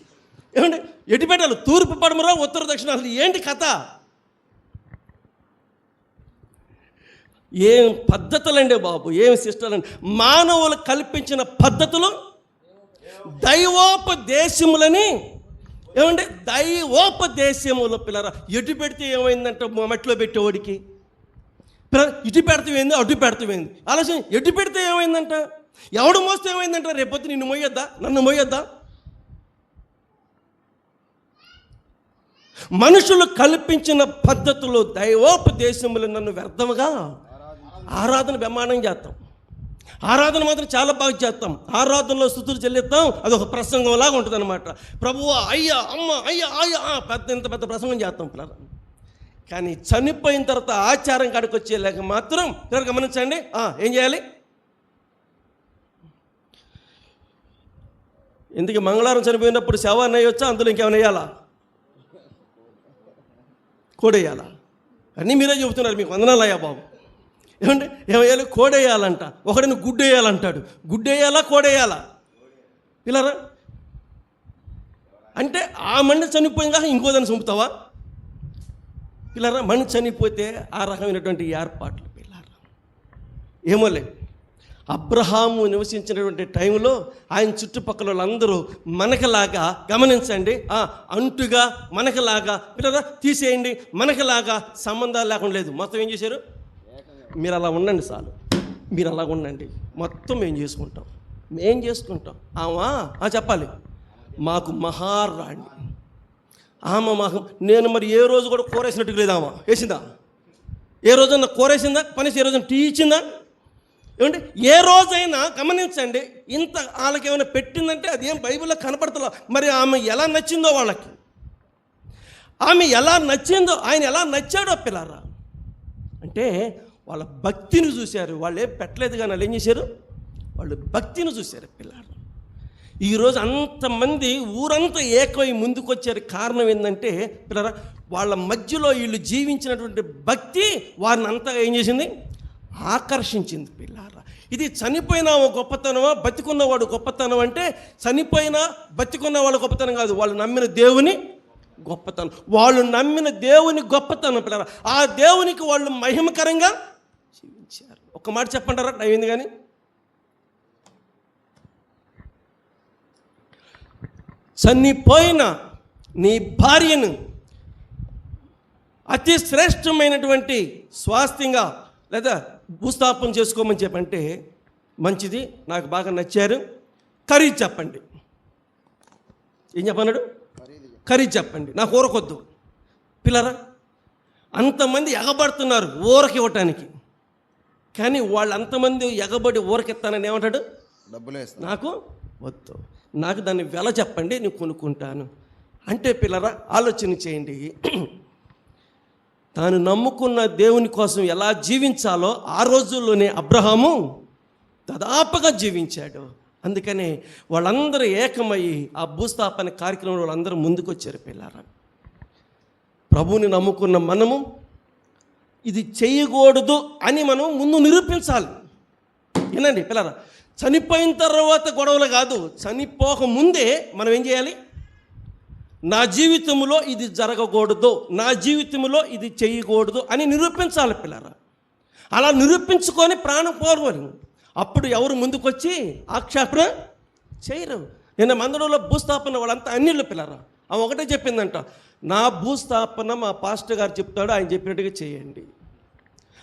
ఏమంటే ఎటు పెట్టాలి? తూర్పు, పడమర, ఉత్తర, దక్షిణ? అసలు ఏంటి కథ? ఏం పద్ధతులండి బాబు, ఏం సిస్టర్లండి! మానవులు కల్పించిన పద్ధతులు దైవోపదేశములని. ఏమంటే దైవోపదేశములు పిల్లరా. ఎటు పెడితే ఏమైందంటే మట్టిలో పెట్టేవాడికి ఇటు పెడతామైంది, అటు పెడతామైంది. ఆలోచన, ఎటు పెడితే ఏమైందంట? ఎవడు మోస్తే ఏమైందంట? రేపొద్దు నిన్ను మోయొద్దా, నన్ను మోయొద్దా? మనుషులు కల్పించిన పద్ధతులు దైవోపదేశములు నన్ను వ్యర్థముగా ఆరాధన బ్రహ్మాండంగా చేస్తాం. ఆరాధన మాత్రం చాలా బాగా చేస్తాం. ఆరాధనలో స్తుతులు చెల్లిస్తాం. అదొక ప్రసంగంలాగా ఉంటుంది అనమాట. ప్రభువా, అయ్యా, అమ్మ, అయ్యా, అయ్యా, ఇంత పెద్ద ప్రసంగం చేస్తాం పిల్లలు. కానీ చనిపోయిన తర్వాత ఆచారం కాడికి వచ్చేలాగా మాత్రం పిల్లలు గమనించండి. ఏం చేయాలి? ఎందుకు మంగళవారం చనిపోయినప్పుడు శవాన్ని వేయొచ్చా? అందులో ఇంకేమైనా వేయాలా? కోడేయాలా? అన్నీ మీరే చెబుతున్నారు. మీకు వందనాలు అయ్యా బాబు. ఏమంటే ఏమయ్యాలి? కోడేయాలంట. ఒకడిని గుడ్డేయాలంటాడు. గుడ్డేయాలా, కోడేయాలా పిల్లరా? అంటే ఆ మనిషి చనిపోయిందా ఇంకో దాన్ని చంపుతావా పిల్లరా? మనిషి చనిపోతే ఆ రకమైనటువంటి ఏర్పాట్లు పిల్లరా. ఏమోలే, అబ్రహాము నివసించినటువంటి టైంలో ఆయన చుట్టుపక్కల వాళ్ళందరూ మనకలాగా గమనించండి, అంటుగా మనకలాగా పిల్లరా తీసేయండి, మనకలాగా సంబంధాలు లేకుండా లేదు. మొత్తం ఏం చేశారు? మీరు అలా ఉండండి చాలు, మీరు అలా ఉండండి, మొత్తం మేము చేసుకుంటాం. చెప్పాలి, మాకు మహారాణి ఆమె. నేను మరి ఏ రోజు కూడా కూరేసినట్టు లేదు. ఆమె వేసిందా? ఏ రోజైనా కూరేసిందా? కనీసం ఏ రోజైనా టీ ఇచ్చిందా? ఏమంటే ఏ రోజైనా గమనించండి, ఇంత వాళ్ళకి ఏమైనా పెట్టిందంటే అదేం బైబిల్లో కనపడతలా. మరి ఆమె ఎలా నచ్చిందో వాళ్ళకి, ఆమె ఎలా నచ్చిందో, ఆయన ఎలా నచ్చాడో పిల్లరా. అంటే వాళ్ళ భక్తిని చూశారు. వాళ్ళు ఏం పెట్టలేదు కానీ వాళ్ళు ఏం చేశారు? వాళ్ళు భక్తిని చూశారు పిల్లలు. ఈరోజు అంతమంది ఊరంతా ఏకమై ముందుకొచ్చారు. కారణం ఏంటంటే పిల్లరా, వాళ్ళ మధ్యలో వీళ్ళు జీవించినటువంటి భక్తి వారిని అంతా ఏం చేసింది? ఆకర్షించింది పిల్లారా. ఇది చనిపోయిన గొప్పతనమా, బతికున్నవాడు గొప్పతనం అంటే చనిపోయినా బతికున్నవాడు గొప్పతనం కాదు, వాళ్ళు నమ్మిన దేవుని గొప్పతనం. వాళ్ళు నమ్మిన దేవుని గొప్పతనం పిల్లరా. ఆ దేవునికి వాళ్ళు మహిమకరంగా జీవించారు. ఒక్క మాట చెప్పంటారా? అయింది కానీ చనిపోయిన నీ భార్యను అతి శ్రేష్టమైనటువంటి స్వాస్థ్యంగా లేదా భూస్థాపన చేసుకోమని చెప్పంటే మంచిది, నాకు బాగా నచ్చారు, ఖరీదు చెప్పండి. ఏం చెప్పన్నాడు? ఖరీదు చెప్పండి, నాకు ఊరకొద్దు. పిల్లరా, అంతమంది ఎగబడుతున్నారు ఊరకి ఇవ్వటానికి, కానీ వాళ్ళు అంతమంది ఎగబడి ఊరకెత్తానని ఏమంటాడు? డబ్బులే నాకు వద్దు, నాకు దాన్ని వెల చెప్పండి, నేను కొనుక్కుంటాను అంటే. పిల్లరా, ఆలోచన చేయండి. తాను నమ్ముకున్న దేవుని కోసం ఎలా జీవించాలో ఆ రోజుల్లోనే అబ్రహాము దాదాపుగా జీవించాడు. అందుకనే వాళ్ళందరూ ఏకమయ్యి ఆ భూస్థాపన కార్యక్రమంలో వాళ్ళందరూ ముందుకు వచ్చారు. పిల్లారా, ప్రభువుని నమ్ముకున్న మనము ఇది చేయకూడదు అని మనం ముందు నిరూపించాలి. ఏనండి పిల్లారా, చనిపోయిన తర్వాత గొడవలు కాదు, చనిపోక ముందే మనం ఏం చేయాలి? నా జీవితంలో ఇది జరగకూడదు, నా జీవితంలో ఇది చేయకూడదు అని నిరూపించాలి. పిల్లారా, అలా నిరూపించుకొని ప్రాణం పోరువని అప్పుడు ఎవరు ముందుకొచ్చి ఆక్షేపణ చేయరు. నిన్న మందిరంలో భూస్థాపన వాళ్ళంతా అన్నిళ్ళు. పిల్లారా, ఆమె ఒకటే చెప్పిందంట, నా భూస్థాపన మా పాస్టర్ గారు చెప్తాడు, ఆయన చెప్పినట్టుగా చేయండి.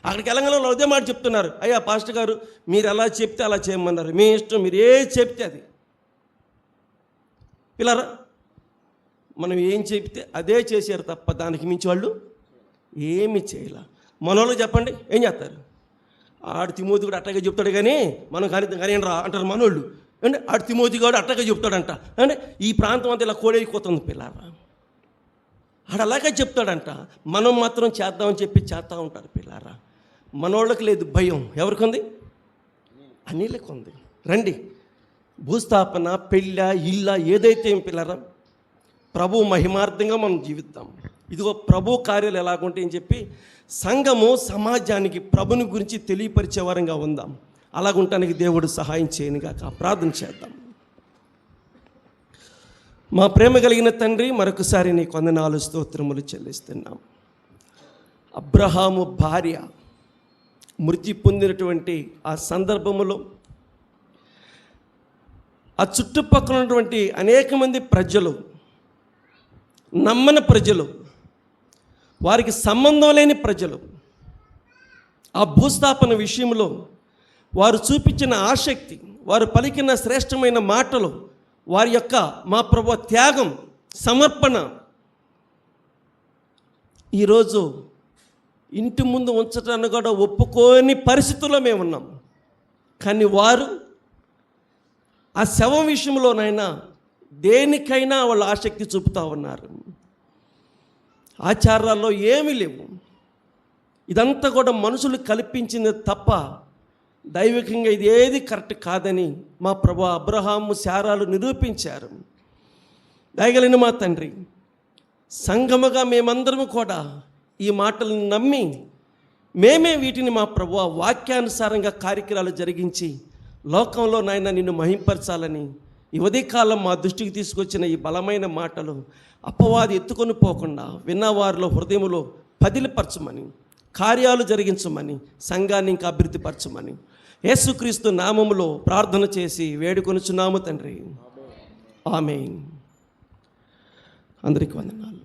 అక్కడికి తెలంగాణలో అదే మాట చెప్తున్నారు, అయ్యా పాస్టర్ గారు మీరు ఎలా చెప్తే అలా చేయమన్నారు, మీ ఇష్టం, మీరు ఏ చెప్తే అది. పిల్లారా, మనం ఏం చెప్తే అదే చేశారు తప్ప దానికి మించి వాళ్ళు ఏమి చేయాల. మనోళ్ళు చెప్పండి ఏం చేస్తారు? ఆడు తిమోతి కూడా అట్టగా చెప్తాడు కానీ మనం కానీ రా అంటారు మనోళ్ళు. అంటే ఆడు తిమోతి కూడా అట్టగా చెప్తాడంట. అంటే ఈ ప్రాంతం అంతా ఇలా కోడైపోతుంది. పిల్లారా, ఆడు అలాగే చెప్తాడంట, మనం మాత్రం చేద్దామని చెప్పి చేస్తూ ఉంటారు. పిల్లారా, మనోళ్ళకి లేదు భయం, ఎవరికి ఉంది? అన్నిళ్ళకి ఉంది. రండి, భూస్థాపన, పెళ్ళ, ఇళ్ళ ఏదైతే ఏం పిల్లారా, ప్రభు మహిమార్థంగా మనం జీవిద్దాం. ఇదిగో ప్రభు కార్యాలు ఎలాగుంటాయి అని చెప్పి సంఘము సమాజానికి ప్రభుని గురించి తెలియపరిచే వారంగా ఉందాం. అలాగుంటానికి దేవుడు సహాయం చేయనుగాక. ప్రార్థన చేద్దాం. మా ప్రేమ కలిగిన తండ్రి, మరొకసారి నీ వందనాలు స్తోత్రములు చెల్లిస్తున్నాం. అబ్రహాము భార్య మృతి పొందినటువంటి ఆ సందర్భములో ఆ చుట్టుపక్కల ఉన్నటువంటి అనేక మంది ప్రజలు, నమ్మని ప్రజలు, వారికి సంబంధం లేని ప్రజలు ఆ భూస్థాపన విషయంలో వారు చూపించిన ఆసక్తి, వారు పలికిన శ్రేష్టమైన మాటలు, వారి యొక్క మా ప్రభువు త్యాగం, సమర్పణ ఈరోజు ఇంటి ముందు ఉంచటాన్ని కూడా ఒప్పుకోని పరిస్థితుల్లో మేము ఉన్నాం. కానీ వారు ఆ శవం విషయంలోనైనా దేనికైనా వాళ్ళు ఆసక్తి చూపుతూ ఉన్నారు. ఆచారాల్లో ఏమీ లేవు. ఇదంతా కూడా మనుషులు కల్పించింది తప్ప దైవికంగా ఇది ఏది కరెక్ట్ కాదని మా ప్రభు అబ్రహాము, శారాలు నిరూపించారు. దయగలిగిన మా తండ్రి, సంఘముగా మేమందరము కూడా ఈ మాటలను నమ్మి మేమే వీటిని మా ప్రభు వాక్యానుసారంగా కార్యక్రమాలు జరిగించి లోకంలో నాయన నిన్ను మహింపరచాలని ఈ ఉదయకాలం మా దృష్టికి తీసుకొచ్చిన ఈ బలమైన మాటలు అపవాది ఎత్తుకొని పోకుండా విన్నవారిలో హృదయంలో పదిలిపరచమని, కార్యాలు జరిగించమని, సంఘాన్ని ఇంకా అభివృద్ధిపరచమని యేసుక్రీస్తు నామములో ప్రార్థన చేసి వేడుకొనుచున్నాము తండ్రి. ఆమేన్. అందరికీ వందనాలు.